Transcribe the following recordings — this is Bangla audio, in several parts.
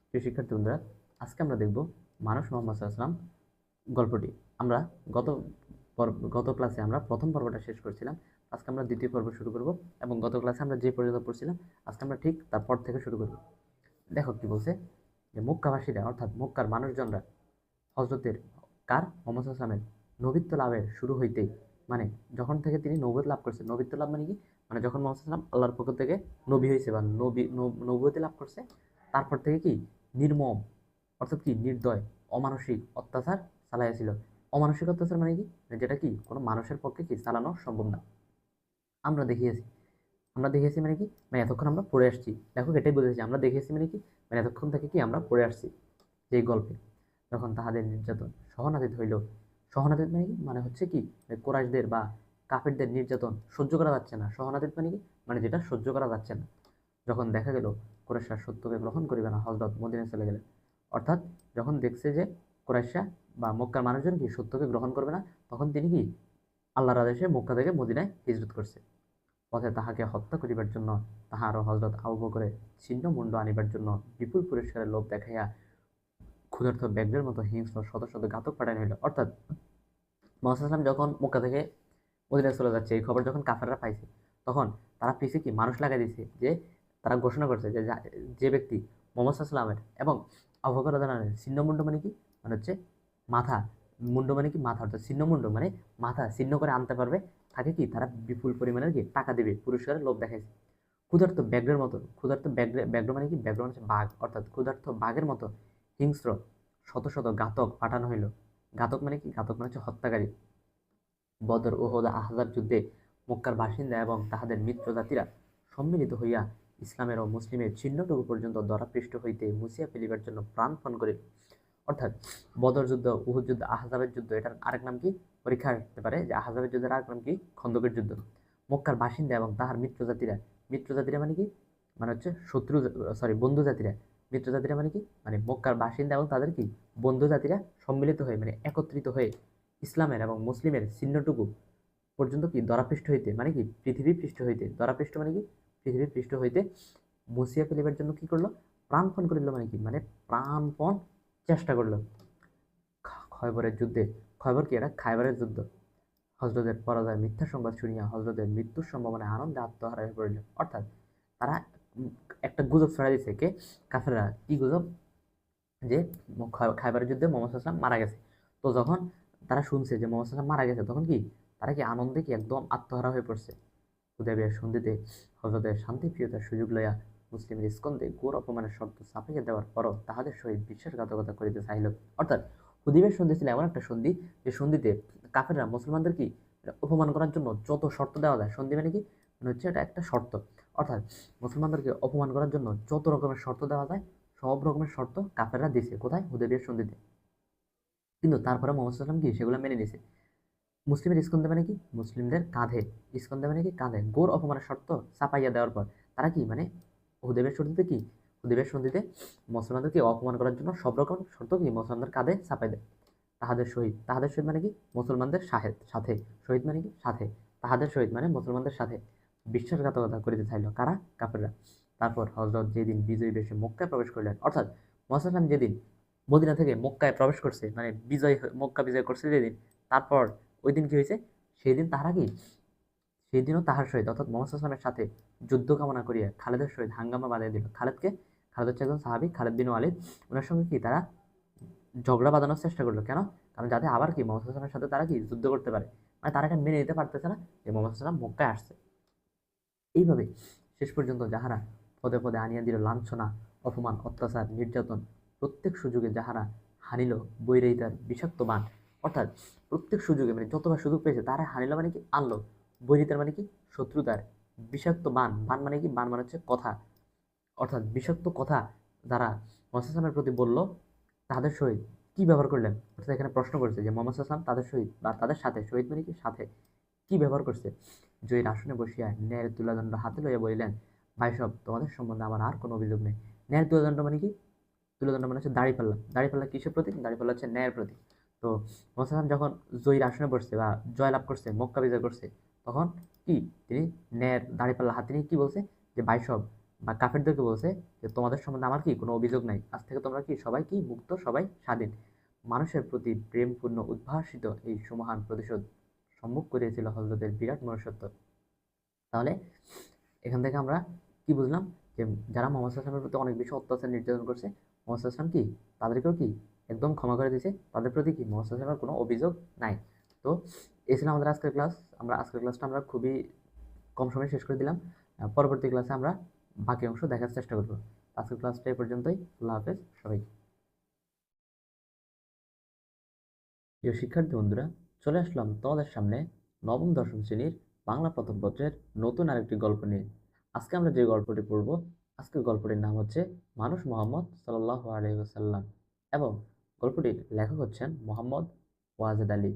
প্রিয় শিক্ষার্থী বন্ধুরা, আজকে আমরা দেখব মানুষ মোহাম্মদ সাল্লাল্লাহু আলাইহি ওয়াসাল্লাম গল্পটি। আমরা গত গত ক্লাসে আমরা প্রথম পর্বটা শেষ করছিলাম। আজকে আমরা দ্বিতীয় পর্ব শুরু করব এবং গত ক্লাসে আমরা যে পর্যন্ত পড়ছিলাম আজকে আমরা ঠিক তারপর থেকে শুরু করব। দেখো কি বলছে, যে মক্কাবাসীরা অর্থাৎ মক্কার মানুষজনরা হজরতের মোহাম্মদ সাল্লাল্লাহু আলাইহি ওয়াসাল্লামের নবীত্ব লাভের শুরু হইতেই, মানে যখন থেকে তিনি নবুয়ত লাভ করছেন, নবীত্ব লাভ মানে কি, মানে যখন মোহাম্মদ সাল্লাল্লাহু আলাইহি ওয়াসাল্লাম আল্লাহর পক্ষ থেকে নবী হয়েছে বা নবুয়তি লাভ করছে, তারপর থেকে কি নির্মম অর্থাৎ কি নির্দয় অমানসিক অত্যাচার চালাইয়াছিল। অমানসিক অত্যাচার মানে কি, যেটা কি কোনো মানুষের পক্ষে কি চালানো সম্ভব না। আমরা দেখিয়েছি আমরা দেখিয়েছি মানে কি, মানে এতক্ষণ আমরা পড়ে আসছি। দেখো এটাই বুঝেছি, আমরা দেখিয়েছি মানে কি, মানে এতক্ষণ থেকে কি আমরা পড়ে আসছি যে গল্পে যখন তাহাদের নির্যাতন সহনাতীত হইল। সহনাতীত মানে কি, মানে হচ্ছে কি কোরাইশদের বা কাফেরদের নির্যাতন সহ্য করা যাচ্ছে না। সহনাতীত মানে কি, মানে যেটা সহ্য করা যাচ্ছে না। যখন দেখা গেল কুরাইশরা সত্যকে গ্রহণ করিবে না, হযরত মদিনায় চলে গেলেন। অর্থাৎ যখন দেখছে যে কুরাইশরা বা মক্কার মানুষজন কি সত্যকে গ্রহণ করবে না, তখন তিনি কি আল্লাহর আদেশে মক্কা থেকে মদিনায় হিজরত করছে। পথে তাহাকে হত্যা করিবার জন্য তাহার ও হযরত আবু বকরের ছিন্ন মুন্ড আনিবার জন্য বিপুল পুরস্কারের লোভ দেখাইয়া ক্ষুধার্ত ব্যাঘ্রের মতো হিংস্র শত শত ঘাতক পাঠানো হইল। অর্থাৎ মুহাম্মদ যখন মক্কা থেকে মদিনায় চলে যাচ্ছে, এই খবর যখন কাফেররা পাইছে, তখন তারা পিছে কি মানুষ লাগাই দিছে, যে তারা ঘোষণা করছে যে যে ব্যক্তি মোহাম্মদ সাল্লামের এবং আবু বকর রাদিয়াল্লাহু আনহুর ছিন্নমুণ্ড মানে কি, মানে হচ্ছে মাথা, মুন্ড মানে কি মাথা, অর্থাৎ ছিন্নমুণ্ড মানে মাথা ছিন্ন করে আনতে পারবে, তাকে কি তারা বিপুল পরিমাণের কি টাকা দেবে, পুরস্কারের লোভ দেখাইছে। ক্ষুধার্ত ব্যাঘ্রের মতো, ক্ষুধার্ত ব্যাঘ্র মানে কি, ব্যাঘ্র মানে হচ্ছে বাঘ, অর্থাৎ ক্ষুধার্ত বাঘের মতো হিংস্র শত শত ঘাতক পাঠানো হইল। ঘাতক মানে কি, ঘাতক মানে হচ্ছে হত্যাকারী। বদর, উহুদ, আহজাব যুদ্ধে মক্কার বাসিন্দা এবং তাহাদের মিত্র জাতিরা সম্মিলিত হইয়া ইসলামের ও মুসলিমের চিহ্নটুকু পর্যন্ত ধরাপৃষ্ঠ হইতে মুছিয়া ফেলিবার জন্য প্রাণপণ করিল। অর্থাৎ বদর যুদ্ধ, উহুদ যুদ্ধ, আহজাবের যুদ্ধ, এটার আরেক নাম কি, পরীক্ষা আসতে পারে যে আহজাবের যুদ্ধের আরেক নাম কি, খন্দকের যুদ্ধ। মক্কার বাসিন্দা এবং তাহার মিত্র জাতিরা, মিত্র জাতিরা মানে কি, মানে হচ্ছে শত্রু, সরি বন্ধু জাতিরা। মিত্র জাতিরা মানে কি, মানে মক্কার বাসিন্দা এবং তাদের কি বন্ধু জাতিরা সম্মিলিত হয়ে, মানে একত্রিত হয়ে ইসলামের এবং মুসলিমের চিহ্নটুকু পর্যন্ত কি ধরাপৃষ্ঠ হইতে, মানে কি পৃথিবী পৃষ্ঠ হইতে, ধরাপৃষ্ঠ মানে কি পৃথিবী পৃষ্ঠ হইতে মুছিয়া ফেলিবার জন্য কি করলো, প্রাণপণ করিল, মানে কি মানে প্রাণপণ চেষ্টা করলো। খয়বরের যুদ্ধে, খয়বর কি, এটা খাইবারের যুদ্ধ। হযরতের পরাজয় মিথ্যা সংবাদ শুনিয়া হযরতের মৃত্যুর সম্ভাবনায় আনন্দে আত্মহারা হয়ে পড়িল। অর্থাৎ তারা একটা গুজব ছড়াই দিছে, কে, কাফেররা। কি গুজব, যে খাইবারের যুদ্ধে মোহাম্মদ সাল্লাল্লাহু মারা গেছে। তো যখন তারা শুনছে যে মোহাম্মদ সাল্লাল্লাহু মারা গেছে, তখন কি তারা কি আনন্দে কি একদম আত্মহারা হয়ে পড়ছে। হুদায়বিয়ার সন্ধিতে হযরতের শান্তিপ্রিয়তার সুযোগ লইয়া মুসলিমের স্কন্ধে ঘোর অপমানের শর্ত চাপাইয়া দেওয়ার পরও তাহাদের সহিত বিশ্বাসঘাতকতা করিতে চাইল। অর্থাৎ হুদায়বিয়ার সন্ধি ছিল এমন একটা সন্ধি, যে সন্ধিতে কাফেররা মুসলমানদের কি অপমান করার জন্য যত শর্ত দেওয়া যায়, সন্ধি মানে কি, মানে হচ্ছে এটা একটা শর্ত। অর্থাৎ মুসলমানদেরকে অপমান করার জন্য যত রকমের শর্ত দেওয়া যায়, সব রকমের শর্ত কাফেররা দিছে কোথায়, হুদায়বিয়ার সন্ধিতে। কিন্তু তারপরে মোহাম্মদ সাল্লাম কি সেগুলো মেনে নিছে। মুসলিমের স্কন্ধে মানে কি, মুসলিমদের কাঁধে, স্কন্ধে মানে কি কাঁধে ঘোর অপমানের শর্ত চাপাইয়া দেওয়ার পর তারা কি মানে হুদায়বিয়ার সন্ধিতে কি, হুদায়বিয়ার সন্ধিতে মুসলমানদেরকে অপমান করার জন্য সব রকম শর্ত কি মুসলমানদের কাঁধে চাপাই দেয়। তাহাদের সহিত, তাহাদের সহিত মানে কি মুসলমানদের সাথে, শহীদ মানে কি সাথে, তাহাদের সহিত মানে মুসলমানদের সাথে বিশ্বাসঘাতকতা করিতে চাইল, কারা, কাফেররা। তারপর হযরত যেদিন বিজয়ী বেশে মক্কায় প্রবেশ করলেন, অর্থাৎ মুহাম্মদ যেদিন মদিনা থেকে মক্কায় প্রবেশ করছে, মানে মক্কা বিজয় করছে যেদিন, তারপর ওই দিন কি হয়েছে, সেই দিন তাহারা কি, সেই দিনও তাহার সহিত অর্থাৎ মোহাম্মদের সাথে যুদ্ধ কামনা করিয়া খালেদের সহিত হাঙ্গামা বাঁধিয়ে দিল। খালেদকে, খালেদ হচ্ছে একজন সাহাবী, খালেদ বিন ওয়ালিদ, ওনার সঙ্গে কি তারা ঝগড়া বাঁধানোর চেষ্টা করলো। কেন, কারণ যাতে আবার কি মোহাম্মদের সাথে তারা কি যুদ্ধ করতে পারে, মানে তারা এটা মেনে নিতে পারতেছে না যে মোহাম্মদ মক্কায় আসছে। এইভাবে শেষ পর্যন্ত যাহারা পদে পদে আনিয়া দিল লাঞ্ছনা, অপমান, অত্যাচার, নির্যাতন, প্রত্যেক সুযোগে যাহারা হানিল বৈরাইতার বিষাক্ত বাণ, অর্থাৎ প্রত্যেক সুযোগে মানে যতবার সুযোগ পেয়েছে তারা হানিল, মানে কি আনলো, বৈরিতার মানে কি শত্রুতার, বিষাক্ত বাণ, বাণ মানে কি, বাণ মানে হচ্ছে কথা, অর্থাৎ বিষাক্ত কথা যারা মোহাম্মদের প্রতি বলল, তাদের সহিত কি ব্যবহার করলেন, অর্থাৎ এখানে প্রশ্ন করছে যে মোহাম্মদ তাদের সহিত বা তাদের সাথে, শহীদ মানে কি সাথে, কি ব্যবহার করছে। জয়ীর আসনে বসিয়া ন্যায়ের তুলাদণ্ড হাতে লইয়া বলিলেন, ভাই সব, তোমাদের সম্বন্ধে আমার আর কোনো অভিযোগ নেই। ন্যায়ের তুলাদণ্ড মানে কি, তুলাদণ্ড মানে হচ্ছে দাড়িপাল্লা। দাড়িপাল্লা কিসের প্রতীক, দাড়িপাল্লা হচ্ছে ন্যায়ের প্রতীক। তো মোহাম্মদ যখন জয়ীর আসনে বসছে বা জয়লাভ করছে, মক্কা বিজয় করছে, তখন কি তিনি ন্যায়ের দাড়িপাল্লা হাতে নিয়ে কি বলছে, যে ভাই সব, বা কাফেরদেরকে বলছে যে তোমাদের সম্বন্ধে আমার কি কোনো অভিযোগ নাই, আজ থেকে তোমরা কি সবাই কি মুক্ত, সবাই স্বাধীন। মানুষের প্রতি প্রেমপূর্ণ উদ্ভাসিত এই সুমহান প্রতিশোধ সম্মুখ করিয়েছিল হযরতের বিরাট মনুষ্যত্ব। তাহলে এখান থেকে আমরা কি বুঝলাম, যে যারা মোহাম্মদ সাল্লামের প্রতি অনেক বেশি অত্যাচার নির্যাতন করছে, মোহাম্মদ সাল্লাম কি তাদেরকেও কি একদম ক্ষমা করে দিয়েছে, তাদের প্রতি কি মোহাম্মদ সাল্লামের কোনো অভিযোগ নাই। তো এই ছিল আমাদের আজকের ক্লাস। আজকের ক্লাসটা আমরা খুবই কম সময়ে শেষ করে দিলাম। পরবর্তী ক্লাসে আমরা বাকি অংশ দেখার চেষ্টা করব। আজকের ক্লাসটা এই পর্যন্তই। আল্লাহ হাফেজ সবাইকে। প্রিয় শিক্ষার্থী বন্ধুরা, চলে আসলাম তোমাদের সামনে নবম দশম শ্রেণীর বাংলা প্রথম পত্রের নতুন আরেকটি গল্প নিয়ে। আজকে আমরা যে গল্পটি পড়ব, আজকের গল্পটির নাম হচ্ছে মানুষ মোহাম্মদ সাল্লাল্লাহু আলাইহি ওয়াসাল্লাম, এবং গল্পটির লেখক হচ্ছেন মোহাম্মদ ওয়াজেদ আলী।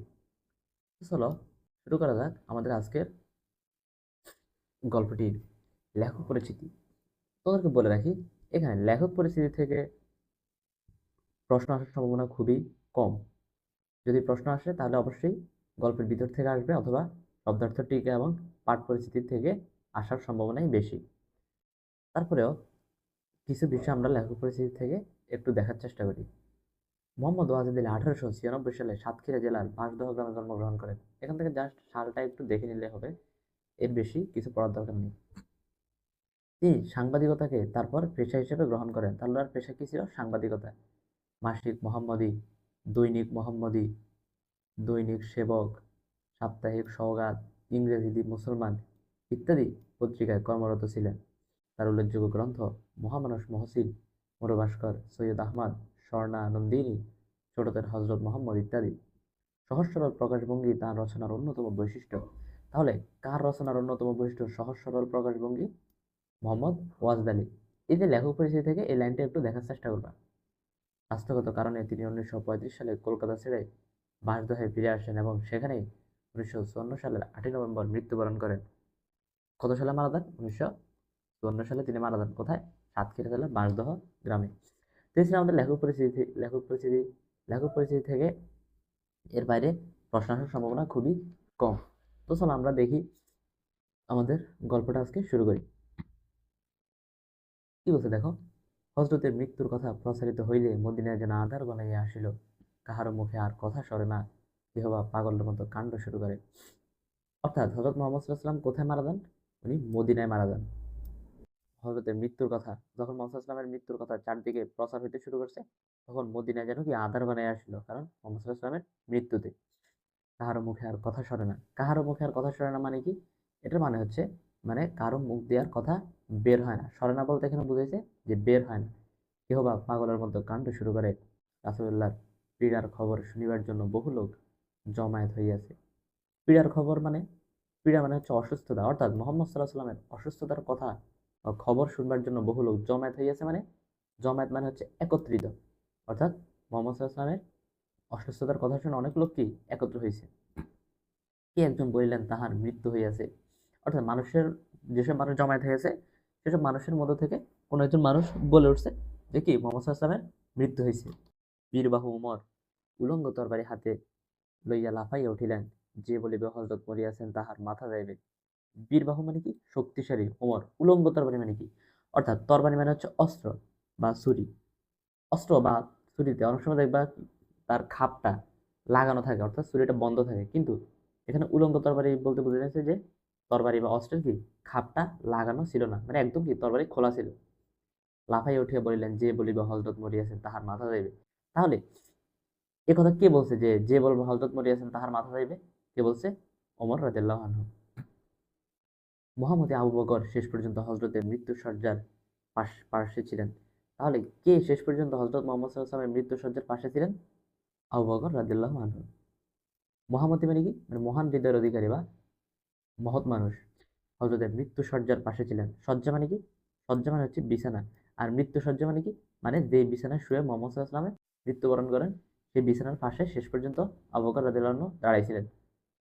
চলো শুরু করা যাক আমাদের আজকের গল্পটির লেখক পরিচিতি। তোমাদেরকে বলে রাখি, এখানে লেখক পরিচিতি থেকে প্রশ্ন আসার সম্ভাবনা খুবই কম। যদি প্রশ্ন আসে তাহলে অবশ্যই গল্পের ভিতর থেকে আসবে, অথবা শব্দার্থ টিকা এবং পাঠ পরিচিতি থেকে আসার সম্ভাবনাই বেশি। তারপরেও কিছু বিষয় আমরা লেখক পরিচিতি থেকে একটু দেখার চেষ্টা করি। মোহাম্মদ ওয়াজেদ আলী 1896 সালে সাতক্ষীরা জেলার বাঁশদহ গ্রামে জন্মগ্রহণ করেন। এখান থেকে জাস্ট সালটা একটু দেখে নিলে হবে, এর বেশি কিছু পড়ার দরকার নেই। তিনি সাংবাদিকতাকে তারপর পেশা হিসেবে গ্রহণ করেন। তার পেশা কি ছিল? সাংবাদিকতা। মাসিক মোহাম্মদী, দৈনিক মোহাম্মদী, দৈনিক সেবক, সাপ্তাহিক সওগাত, ইংরেজি দ্বীপ মুসলমান ইত্যাদি পত্রিকায় কর্মরত ছিলেন। তার উল্লেখযোগ্য গ্রন্থ মহামানস মহসিন, মরুভাস্কর, সৈয়দ আহমদ, স্বর্ণা নন্দিনী, ছোটদের হজরত মোহাম্মদ ইত্যাদি। সহজ সরল প্রকাশভঙ্গি তাঁর রচনার অন্যতম বৈশিষ্ট্য। তাহলে কার রচনার অন্যতম বৈশিষ্ট্য সহজ সরল প্রকাশভঙ্গি? মোহাম্মদ ওয়াজেদ আলী। এই যে লেখক পরিচয় থেকে এই লাইনটা একটু দেখার চেষ্টা করবা। স্বাস্থ্যগত কারণে তিনি 1935 সালে কলকাতা ছেড়ে বাঁশদহে ফিরে আসেন এবং সেখানেই 1954 সালের 8ই নভেম্বর মৃত্যুবরণ করেন। কত সালে মারা যান? 1954 সালে তিনি মারা যান। কোথায়? সাতক্ষীরা জেলার বাঁশদহ গ্রামে। তো এই ছিল আমাদের লেখক পরিচিতি থেকে এর বাইরে প্রশ্ন আসার সম্ভাবনা খুবই কম। তো চলো আমরা দেখি আমাদের গল্পটা আজকে শুরু করি। কি বলছে দেখো, হযরতের মৃত্যুর কথা প্রচারিত হইলে মদিনায় যেন আঁধার বানাইয়া আসিল, কাহারও মুখে আর কথা সরে না, কেহ বা পাগলের মতো কাণ্ড শুরু করে। অর্থাৎ হযরত মুহাম্মদ সাল্লাল্লাহু আলাইহি ওয়াসাল্লাম কোথায় মারা যান? উনি মদিনায় মারা যান। হযরতের মৃত্যুর কথা, যখন মুহাম্মদ সাল্লাল্লাহু আলাইহি ওয়াসাল্লামের মৃত্যুর কথা চারদিকে প্রচার হইতে শুরু করছে, তখন মদিনায় যেন কি আঁধার বানাইয়া আসিল, কারণ মুহাম্মদ সাল্লাল্লাহু আলাইহি ওয়াসাল্লামের মৃত্যুতে। কাহারও মুখে আর কথা সরে না। কাহারও মুখে আর কথা সরে না মানে কি? এটার মানে হচ্ছে, মানে কারো মুখ দেওয়ার কথা বের হয় না। সরে না বলতে এখানে বুঝাইছে যে বের হয় না। কেহ বা পাগলের মতো কাণ্ড শুরু করে। রাসূলুল্লাহর পীড়ার খবর শুনিবার জন্য বহু লোক জমায়েত হইয়াছে। পীড়ার খবর মানে, পীড়া মানে হচ্ছে অসুস্থতা, অর্থাৎ মুহাম্মদ সাল্লাল্লাহু আলাইহি ওয়াসাল্লামের অসুস্থতার কথা বা খবর শুনবার জন্য বহু লোক জমায়েত হইয়াছে। মানে জমায়েত মানে হচ্ছে একত্রিত, অর্থাৎ মুহাম্মদ সাল্লাল্লাহু আলাইহি ওয়াসাল্লামের অসুস্থতার কথা শুনে অনেক লোক কি একত্র হয়েছে। কে একজন বলিলেন তাহার মৃত্যু হইয়াছে। অর্থাৎ মানুষের, যেসব মানুষ জমায়েত হয়েছে সেসব মানুষের মধ্য থেকে কোনো একজন মানুষ বলে উঠছে যে কি মুহাম্মদ সাল্লাল্লাহু আলাইহি ওয়াসাল্লামের মৃত্যু হয়েছে। বীরবাহু উমর উলঙ্গ তরবারি হাতে লইয়া লাফাইয়া উঠিলেন, যে বলিবে হযরত মরিয়াছেন তাহার মাথা যাইবে। বীরবাহু মানে কি? শক্তিশালী। ওমর উলঙ্গ তরবারি মানে কি? অর্থাৎ তরবারি মানে হচ্ছে অস্ত্র বা ছুরি। অস্ত্র বা ছুরিতে অনেক সময় দেখবা তার খাপটা লাগানো থাকে, অর্থাৎ ছুরিটা বন্ধ থাকে, কিন্তু এখানে উলঙ্গ তরবারি বলতে বোঝা যাচ্ছে যে তরবারি বা অস্ত্রের কি খাপটা লাগানো ছিল না, মানে একদম কি তরবারি খোলা ছিল। লাফাইয়া উঠিয়া বলিলেন, যে বলিবে হযরত মরিয়াছেন তাহার মাথা যাইবে। তাহলে এ কথা কে বলছে যে যে বলবে হযরত মরিয়াছেন তাহার মাথা যাইবে? কে বলছে? ওমর রাদিয়াল্লাহু আনহু। মহামতি আবু বকর শেষ পর্যন্ত হযরতের মৃত্যুশয্যার পার্শ্বে ছিলেন। তাহলে কে শেষ পর্যন্ত হযরত মুহাম্মদ সাল্লাল্লাহু আলাইহি ওয়াসাল্লামের মৃত্যুশয্যার পাশে ছিলেন? আবু বকর রাদিয়াল্লাহু আনহু। মহামতি মানে কি? মানে মহান হৃদয়ের অধিকারী বা মহৎ মানুষ হযরতের মৃত্যুশয্যার পাশে ছিলেন। শয্যা মানে কি? শয্যা মানে হচ্ছে বিছানা। আর মৃত্যুশয্যা মানে কি? মানে যে বিছানায় শুয়ে মুহাম্মদ সাল্লাল্লাহু আলাইহি ওয়াসাল্লাম মৃত্যুবরণ করেন, সেই বিছানার পাশে শেষ পর্যন্ত আবু বকর রাদিয়াল্লাহু আনহু দাঁড়াইছিলেন।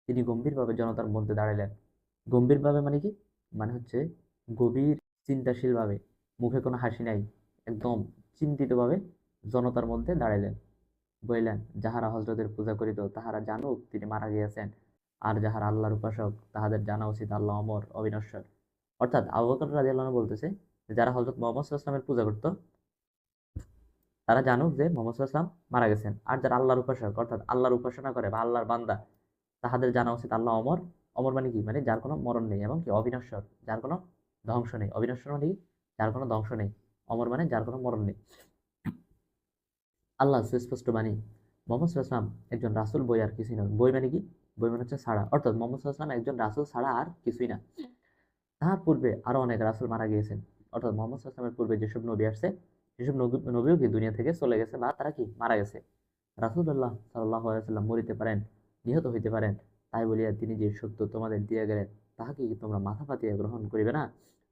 তিনি গম্ভীরভাবে জনতার মধ্যে দাঁড়াইলেন। গম্ভীরভাবে মানে কি? মানে হচ্ছে গভীর চিন্তাশীলভাবে, মুখে কোনো হাসি নাই, একদম চিন্তিতভাবে জনতার মধ্যে দাঁড়াইলেন। বলিলেন, যাহারা হযরতের পূজা করিত তাহারা জানুক তিনি মারা গিয়াছেন, আর যাহারা আল্লাহর উপাসক তাহাদের জানা উচিত আল্লাহ অমর অবিনশ্বর। অর্থাৎ আবু বকর রাদিয়াল্লাহু আনহু বলতেছে যারা হযরত মুহাম্মদ সাল্লাল্লাহু আলাইহি ওয়াসাল্লামের পূজা করতো তারা জানুক যে মুহাম্মদ সাল্লাল্লাহু আলাইহি ওয়াসাল্লাম মারা গেছেন। আর যারা আল্লাহর উপাসক অর্থাৎ আল্লাহর উপাসনা করে বা আল্লাহর বান্দা, তাহাদের জানা উচিত আল্লাহ অমর। অমর মানে কি? মানে যার কোনো মরণ নেই এবং কি অবিনশ্বর, যার কোনো ধ্বংস নেই। অবিনশ্বর মানে কি? যার কোনো ধ্বংস নেই। অমর মানে যার কোনো মরণ নেই। আল্লাহ সুস্পষ্ট বাণী, মুহাম্মদ সাল্লাল্লাহু আলাইহি ওয়াসাল্লাম একজন রাসূল, বই আর কিছুই নয়। বই মানে কি? বই মানে হচ্ছে ছাড়া, অর্থাৎ মুহাম্মদ সাল্লাল্লাহু আলাইহি ওয়াসাল্লাম একজন রাসূল ছাড়া আর কিছুই না। তাহার পূর্বে আরো অনেক রাসূল মারা গিয়েছেন, অর্থাৎ মুহাম্মদ সাল্লাল্লাহু আলাইহি ওয়াসাল্লামের পূর্বে যেসব নবী আসছে, সেসব নবীও কি দুনিয়া থেকে চলে গেছে বা তারা কি মারা গেছে। রাসূলুল্লাহ সাল্লাল্লাহু আলাইহি ওয়াসাল্লাম মরিতে পারেন, নিহত হইতে পারেন, তাই বলিয়া তিনি যে সত্য তোমাদের দিয়া গেলেন, তাহাকে কি তোমরা মাথা পাতিয়া গ্রহণ করিবে না?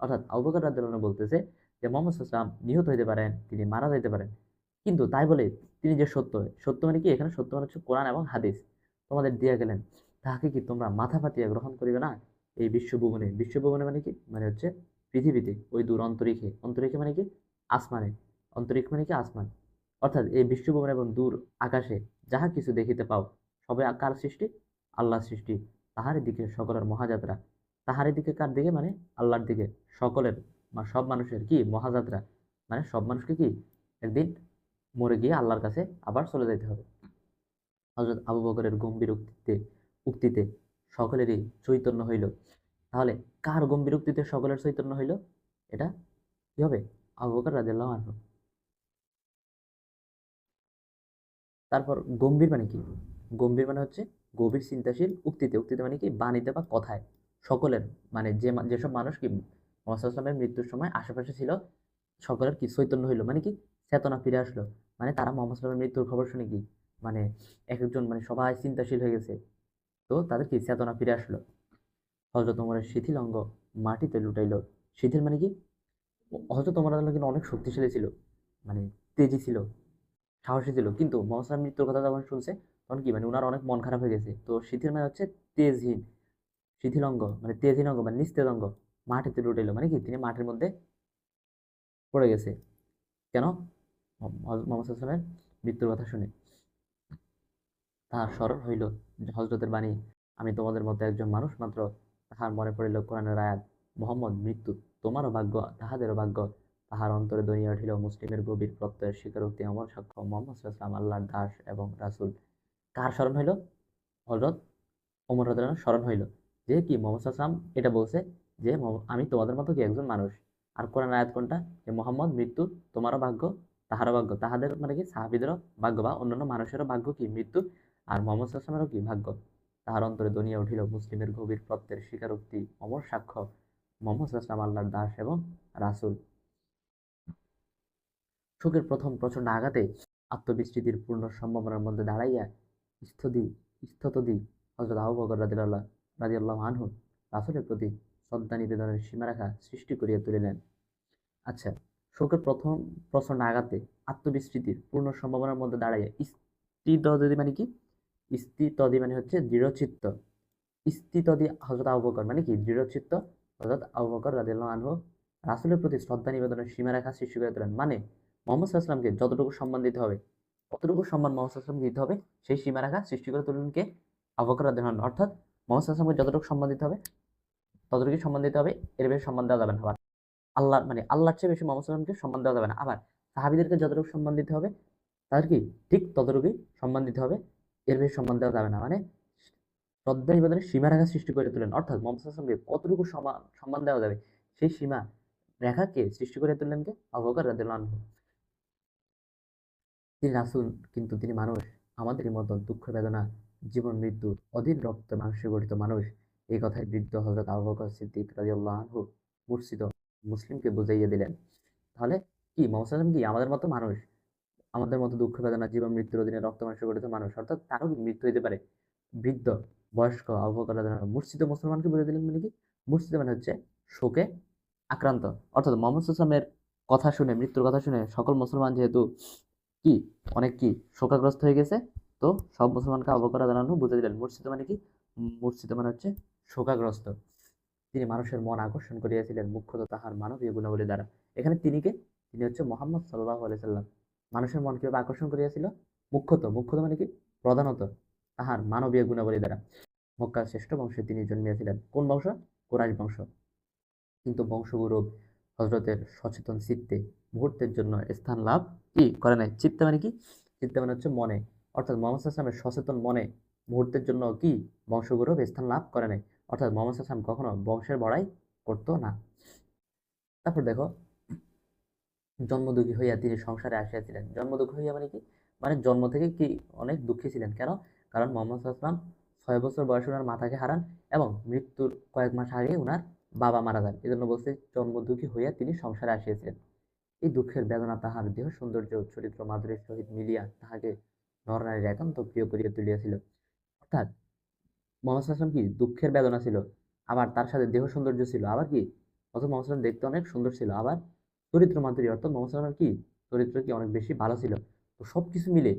অর্থাৎ আবু বকর রাদিয়াল্লাহু আনহু বলতেছে যে মুহাম্মদ সাল্লাল্লাহু আলাইহি ওয়াসাল্লাম নিহত হইতে পারেন, তিনি মারা যাইতে পারেন, কিন্তু তাই বলে তিনি যে সত্য, সত্য মানে কি? এখানে সত্য মানে হচ্ছে কোরআন এবং হাদিস তোমাদের দিয়া গেলেন, তাহাকে কি তোমরা মাথা পাতিয়া গ্রহণ করিবে না? এই বিশ্বভুবনে, বিশ্বভুবনে মানে কি? মানে হচ্ছে পৃথিবীতে, ওই দূর অন্তরিক্ষে, অন্তরিক্ষে মানে কি? আসমানে, অন্তরিক্ষ মানে কি? আসমান। অর্থাৎ এই বিশ্বভুবন এবং দূর আকাশে যাহা কিছু দেখিতে পাও, সবে কার সৃষ্টি? আল্লাহর সৃষ্টি। তাহারই দিকে সকলের মহাযাত্রা। তাহারই দিকে কার দিকে? মানে আল্লাহর দিকে সকলের বা সব মানুষের কি মহাযাত্রা, মানে সব মানুষকে কি একদিন মরে গিয়ে আল্লাহর কাছে আবার চলে যাইতে হবে। হযরত আবু বকরের গম্ভীর উক্তিতে সকলেরই চৈতন্য হইল। তাহলে কার গম্ভীর উক্তিতে সকলের চৈতন্য হইল? এটা কি হবে? আবু বকর রাদিয়াল্লাহু আনহু। তারপর গম্ভীর মানে কি? গম্ভীর মানে হচ্ছে গভীর চিন্তাশীল উক্তিতে, উক্তিতে মানে কি? বাণীতে বা কথায় সকলের, মানে যেসব মানুষ কি মুহাম্মদ সাল্লাল্লাহু আলাইহি ওয়াসাল্লামের মৃত্যুর সময় আশেপাশে ছিল, সকলের কি চৈতন্য হইলো, মানে কি? চেতনা ফিরে আসলো। মানে তারা মুহাম্মদ সাল্লাল্লাহু আলাইহি ওয়াসাল্লামের মৃত্যুর খবর শুনে কি মানে এক একজন মানে সবাই চিন্তাশীল হয়ে গেছে, তো তাদের কি চেতনা ফিরে আসলো। হযরত ওমরের শিথিল অঙ্গ মাটিতে লুটাইল। শিথিল মানে কি? হযরত ওমর রাদিয়াল্লাহু আনহু কিন্তু অনেক শক্তিশালী ছিল, মানে তেজি ছিল, সাহসী ছিল, কিন্তু মোহাম্মদ সাল্লামের মৃত্যুর কথা যখন শুনছে, তখন কি মানে উনার অনেক মন খারাপ হয়ে গেছে। তো শিথিল মানে হচ্ছে তেজহীন, শিথিল অঙ্গ মানে তেজহীন অঙ্গ মানে নিস্তেজ অঙ্গ, মাটিতে লুটাইলো মানে কি? তিনি মাটির মধ্যে পড়ে গেছে। কেন? মোহাম্মদ সাল্লামের মৃত্যুর কথা শুনে তাহার স্মরণ হইল হযরতের বাণী, আমি তোমাদের মতো একজন মানুষ মাত্র। তাহার মনে পড়িল কোরআনের আয়াত, মোহাম্মদ মৃত্যু তোমারও ভাগ্য, তাহাদেরও ভাগ্য। তাহার অন্তরে দনিয়া উঠিল মুসলিমের গভীর প্রত্যয়ের স্বীকারোক্তি, অমর সাক্ষ্য মোহাম্মদ সাল্লাল্লাহু আলাইহি ওয়াসাল্লাম আল্লাহর দাস এবং রাসূল। কার স্মরণ হইল? হযরত ওমর রাদিয়াল্লাহু আনহু স্মরণ হইল যে কি মোহাম্মদ সাল্লাল্লাহু আলাইহি ওয়াসাল্লাম এটা বলছে যে আমি তোমাদের মতো কি একজন মানুষ। আর কোরআন আয়াত কোনটা? যে মোহাম্মদ মৃত্যু তোমারও ভাগ্য, তাহারও ভাগ্য। তাহাদের মানে কি? সাহাবীদেরও ভাগ্য বা অন্যান্য মানুষেরও ভাগ্য কি মৃত্যু, আর মোহাম্মদ সাল্লাল্লাহু আলাইহি ওয়াসাল্লামেরও কি ভাগ্য। তাহার অন্তরে দনিয়া উঠিল মুসলিমের গভীর প্রত্যয়ের স্বীকারোক্তি, অমর সাক্ষ্য মোহাম্মদ সাল্লাল্লাহু আলাইহি ওয়াসাল্লাম আল্লাহর দাস এবং রাসূল। শোকের প্রথম প্রচণ্ড আঘাতে আত্মবিস্মৃতির পূর্ণ সম্ভাবনার মধ্যে দাঁড়াইয়া স্থিতি স্থিতধী হযরত আবু বকর রাদিয়াল্লাহু আনহু রাসূলের প্রতি শ্রদ্ধা নিবেদনের সীমারেখা সৃষ্টি করিয়া তুলিলেন। আচ্ছা, শোকের প্রথম প্রচণ্ড আঘাতে আত্মবিস্মৃতির পূর্ণ সম্ভাবনার মধ্যে দাঁড়াইয়া স্থিতধী মানে কি? স্থিতধী মানে হচ্ছে দৃঢ়চিত্ত। স্থিতধী হযরত আবু বকর মানে কি? দৃঢ়চিত্ত হযরত আবু বকর রাদিয়াল্লাহু আনহু রাসূলের প্রতি শ্রদ্ধা নিবেদনের সীমারেখা সৃষ্টি করে তোলেন। মানে মুহাম্মদ সাল্লাল্লাহু আলাইহি ওয়াসাল্লামকে যতটুকু সম্মান দিতে হবে, কতটুকু সম্মান মুহাম্মদ সাল্লাল্লাহু আলাইহি ওয়াসাল্লামকে দিতে হবে, সেই সীমারেখা সৃষ্টি করে তুললেন কে? আবু বকর রাদিয়াল্লাহু আনহু। অর্থাৎ মুহাম্মদ সাল্লাল্লাহু আলাইহি ওয়াসাল্লামকে যতটুকু সম্মান দিতে হবে, ততটুকুই সম্মান দিতে হবে, এর বেশি সম্মান দেওয়া যাবে না। আবার আল্লাহর মানে আল্লাহর চেয়ে বেশি মুহাম্মদ সাল্লাল্লাহু আলাইহি ওয়াসাল্লামকে সম্মান দেওয়া যাবে না। আবার সাহাবীদেরকে যতটুকু সম্মান দিতে হবে, তাদের কি ঠিক ততটুকুই সম্মান দিতে হবে, এর বেশি সম্মান দেওয়া যাবে না। মানে শ্রদ্ধা নিবেদনের সীমারেখা সৃষ্টি করে তোলেন, অর্থাৎ মুহাম্মদ সাল্লাল্লাহু আলাইহি ওয়াসাল্লামকে কতটুকু সম্মান দেওয়া যাবে, সেই সীমা রেখাকে সৃষ্টি করে তুললেন কে? আবু বকর রাদিয়াল্লাহু আনহু। তিনি রাসূল, কিন্তু তিনি মানুষ, আমাদেরই মতো দুঃখ বেদনা, জীবন মৃত্যু, অধীর রক্ত মাংসে গঠিত মানুষ। এই কথায় বৃদ্ধ হযরত আবু বকর সিদ্দিক রাদিয়াল্লাহু আনহু মূর্ছিত মুসলিমকে বুঝাইয়া দিলেন। তাহলে কি মুহাম্মদ সাল্লাল্লাহু আলাইহি ওয়াসাল্লাম কি আমাদের মতো মানুষ, আমাদের মতো দুঃখ বেদনা, জীবন মৃত্যুর অধীনে রক্ত মাংসে গঠিত মানুষ, অর্থাৎ তারও মৃত্যু হইতে পারে। বৃদ্ধ বয়স্ক আবু বকর রাদিয়াল্লাহু আনহু মূর্ছিত মুসলমানকে বুঝিয়ে দিলেন মানে কি? মূর্ছিত মানে হচ্ছে শোকে আক্রান্ত, অর্থাৎ মুহাম্মদ সাল্লাল্লাহু আলাইহি ওয়াসাল্লামের কথা শুনে, মৃত্যুর কথা শুনে সকল মুসলমান যেহেতু কি অনেক কি শোকাগ্রস্ত হয়ে গেছে, তো সব মুসলমানকে আবু বকর রাদিয়াল্লাহু আনহু বুঝিয়ে দিলেন মূর্ছিত মানে কি? মূর্ছিত মানে হচ্ছে শোকাগ্রস্ত। তিনি মানুষের মন আকর্ষণ করিয়াছিলেন মুখ্যত তাহার মানবীয় গুণাবলী দ্বারা। এখানে তিনি কে? তিনি হচ্ছে মুহাম্মদ সাল্লাল্লাহু আলাইহি সাল্লাম। মানুষের মন কিভাবে আকর্ষণ করিয়াছিল? মুখ্যত, মুখ্যত মানে কি? প্রধানত তাহার মানবীয় গুণাবলী দ্বারা। মক্কার শ্রেষ্ঠ বংশে তিনি জন্মিয়াছিলেন। কোন বংশ? কুরাইশ বংশ। কিন্তু বংশগৌরব হযরতের সচেতন চিত্তে মুহূর্তের জন্য স্থান লাভ কি করে নাই। চিত্তে মানে কি? চিত্তে মানে হচ্ছে মনে। অর্থাৎ মোহাম্মদ সাল্লাল্লাহু আলাইহি ওয়াসাল্লামের সচেতন মনে মুহূর্তের জন্য কি বংশগৌরব স্থান লাভ করে নাই। অর্থাৎ মোহাম্মদ সাল্লাল্লাহু আলাইহি ওয়াসাল্লাম কখনো বংশের বড়াই করতো না। তারপর দেখো, জন্মদুঃখী হইয়া তিনি সংসারে আসিয়াছিলেন। জন্মদুঃখী হইয়া মানে কি? মানে জন্ম থেকে কি অনেক দুঃখী ছিলেন। কেন? কারণ মোহাম্মদ সাল্লাল্লাহু আলাইহি ওয়াসাল্লাম 6 বছর বয়সে উনার মাতাকে হারান এবং মৃত্যুর কয়েক মাস আগে উনার বাবা মারা যান। এজন্য বলছে জন্মদুঃখী হইয়া তিনি সংসারে আসিয়াছিলেন। এই দুঃখের বেদনা তাহার দেহ সৌন্দর্য ও চরিত্র মাধুরীর সহিত মিলিয়া তাহাকে নরনারীর একান্ত প্রিয় করিয়া তুলিয়াছিল। অর্থাৎ মোহাম্মদ সাল্লাল্লাহু আলাইহি ওয়াসাল্লাম কি দুঃখের বেদনা ছিল, আবার তার সাথে দেহ সৌন্দর্য ছিল, আবার কি অথচ মোহাম্মদ সাল্লাল্লাহু আলাইহি ওয়াসাল্লাম দেখতে অনেক সুন্দর ছিল, আবার চরিত্র মাধুরী অর্থাৎ মোহাম্মদ সাল্লাল্লাহু আলাইহি ওয়াসাল্লামের কি চরিত্র কি অনেক বেশি ভালো ছিল। তো সবকিছু মিলে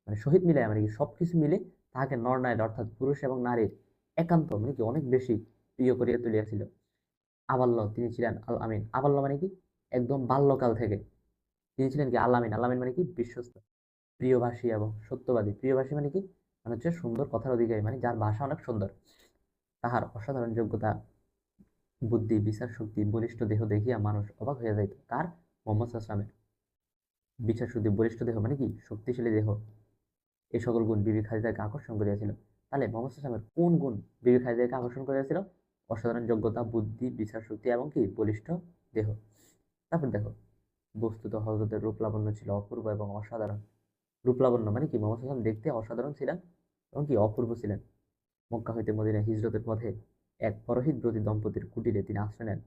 মানে শহীদ মিলে মানে কি সবকিছু মিলে তাহাকে নরনারীর অর্থাৎ পুরুষ এবং নারীর একান্ত মানে কি অনেক বেশি প্রিয় করিয়া তুলিয়াছিল। আবাল্য তিনি ছিলেন আল আমিন। আবাল্য মানে কি? একদম বাল্যকাল থেকে তিনি ছিলেন কি আল আমিন। আল আমিন মানে কি? বিশ্বস্ত, প্রিয়ভাষী এবং সত্যবাদী। প্রিয়ভাষী মানে কি? মানে হচ্ছে সুন্দর কথার অধিকারী, মানে যার ভাষা অনেক সুন্দর। তাহার অসাধারণ যোগ্যতা, বুদ্ধি, বিচার শক্তি, বলিষ্ঠ দেহ দেখিয়া মানুষ অবাক হইয়া যাইত। কার? মোহাম্মদ সাল্লাল্লাহু আলাইহি ওয়াসাল্লামের। বিচার শক্তি, বলিষ্ঠ দেহ মানে কি? শক্তিশালী দেহ। এই সকল গুণ বিবি খাদিজাকে আকর্ষণ করিয়াছিল। তাহলে মোহাম্মদ সাল্লাল্লাহু আলাইহি ওয়াসাল্লামের কোন গুণ বিবি খাদিজাকে আকর্ষণ করিয়াছিল? অসাধারণ যোগ্যতা, বুদ্ধি, বিচার শক্তি এবং কি বলিষ্ঠ দেহ। তারপর দেখো, বস্তুত হযরতের রূপ লাবণ্য ছিল অপূর্ব এবং অসাধারণ। রূপ লাবণ্য মানে কি? মোহাম্মদ সাল্লাল্লাহু আলাইহি ওয়াসাল্লাম দেখতে অসাধারণ ছিলেন এবং কি অপূর্ব ছিলেন। মক্কা হইতে মদিনায় হিজরতের পথে এক পরহিতব্রতী দম্পতির কুটিরে তিনি আশ্রয় নেন।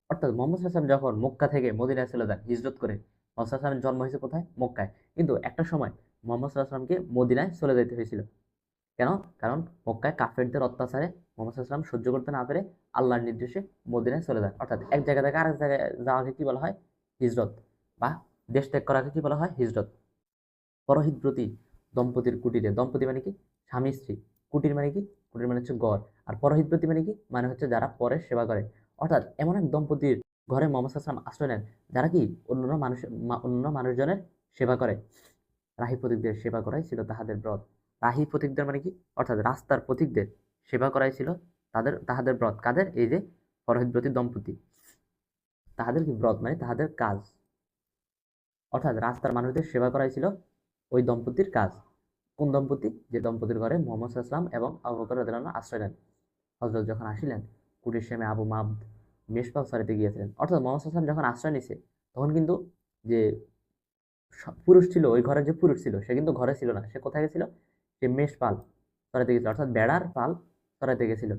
অর্থাৎ মোহাম্মদ সাল্লাল্লাহু আলাইহি ওয়াসাল্লাম যখন মক্কা থেকে মদিনায় চলে যান হিজরত করে, মোহাম্মদ সাল্লাল্লাহু আলাইহি ওয়াসাল্লামের জন্ম হয়েছে কোথায়? মক্কায়। কিন্তু একটা সময় মোহাম্মদ সাল্লাল্লাহু আলাইহি ওয়াসাল্লামকে মদিনায় চলে যেতে হয়েছিল। কেন? কারণ মক্কায় কাফেরদের অত্যাচারে মোহাম্মদ সাল্লাল্লাহু আলাইহি ওয়াসাল্লাম সহ্য করতে না পেরে আল্লাহর নির্দেশে মদিনায় চলে যান। অর্থাৎ এক জায়গা থেকে আরেক জায়গায় যাওয়াকে কি বলা হয়? হিজরত। বা দেশ ত্যাগ করাকে কি বলা হয়? হিজরত। পরহিতব্রতী দম্পতির কুটিরে, দম্পতি মানে কি? স্বামী স্ত্রী। কুটির মানে কি? কুটির মানে হচ্ছে ঘর। আর পরহিতব্রতী মানে কি? মানে হচ্ছে যারা পরের সেবা করে। অর্থাৎ এমন এক দম্পতির ঘরে মোহাম্মদ সাল্লাল্লাহু আলাইহি ওয়াসাল্লাম আশ্রয় নেন যারা কি অন্য মানুষজনের সেবা করে। রাহি পথিকদের সেবা করাই ছিল তাহাদের ব্রত। রাহি পথিকদের মানে কি? অর্থাৎ রাস্তার পথিকদের সেবা করাই ছিল তাহাদের ব্রত। কাদের? এই যে পরহিতব্রতী দম্পতি, তাহাদের কি ব্রত মানে তাহাদের কাজ। অর্থাৎ রাস্তার মানুষদের সেবা করাই ছিল ওই দম্পতির কাজ। কোন দম্পতি? যে দম্পতির ঘরে মোহাম্মদ সাল্লাল্লাহু আলাইহি ওয়াসাল্লাম এবং আবু বকর রাদিয়াল্লাহু আনহু আশ্রয় নেন। হযরত যখন আসিলেন, কুটির সেমে আবু মাবদ মেষপাল চরাইতে গিয়েছিলেন। অর্থাৎ মোহাম্মদ সাল্লাল্লাহু আলাইহি ওয়াসাল্লাম যখন আশ্রয় নিছে, তখন কিন্তু যে পুরুষ ছিল, ওই ঘরের যে পুরুষ ছিল সে কিন্তু ঘরে ছিল না। সে কোথায় গেছিল? সে মেষপাল চরাইতে গেছিল, অর্থাৎ বেড়ার পাল চরাইতে গেছিল।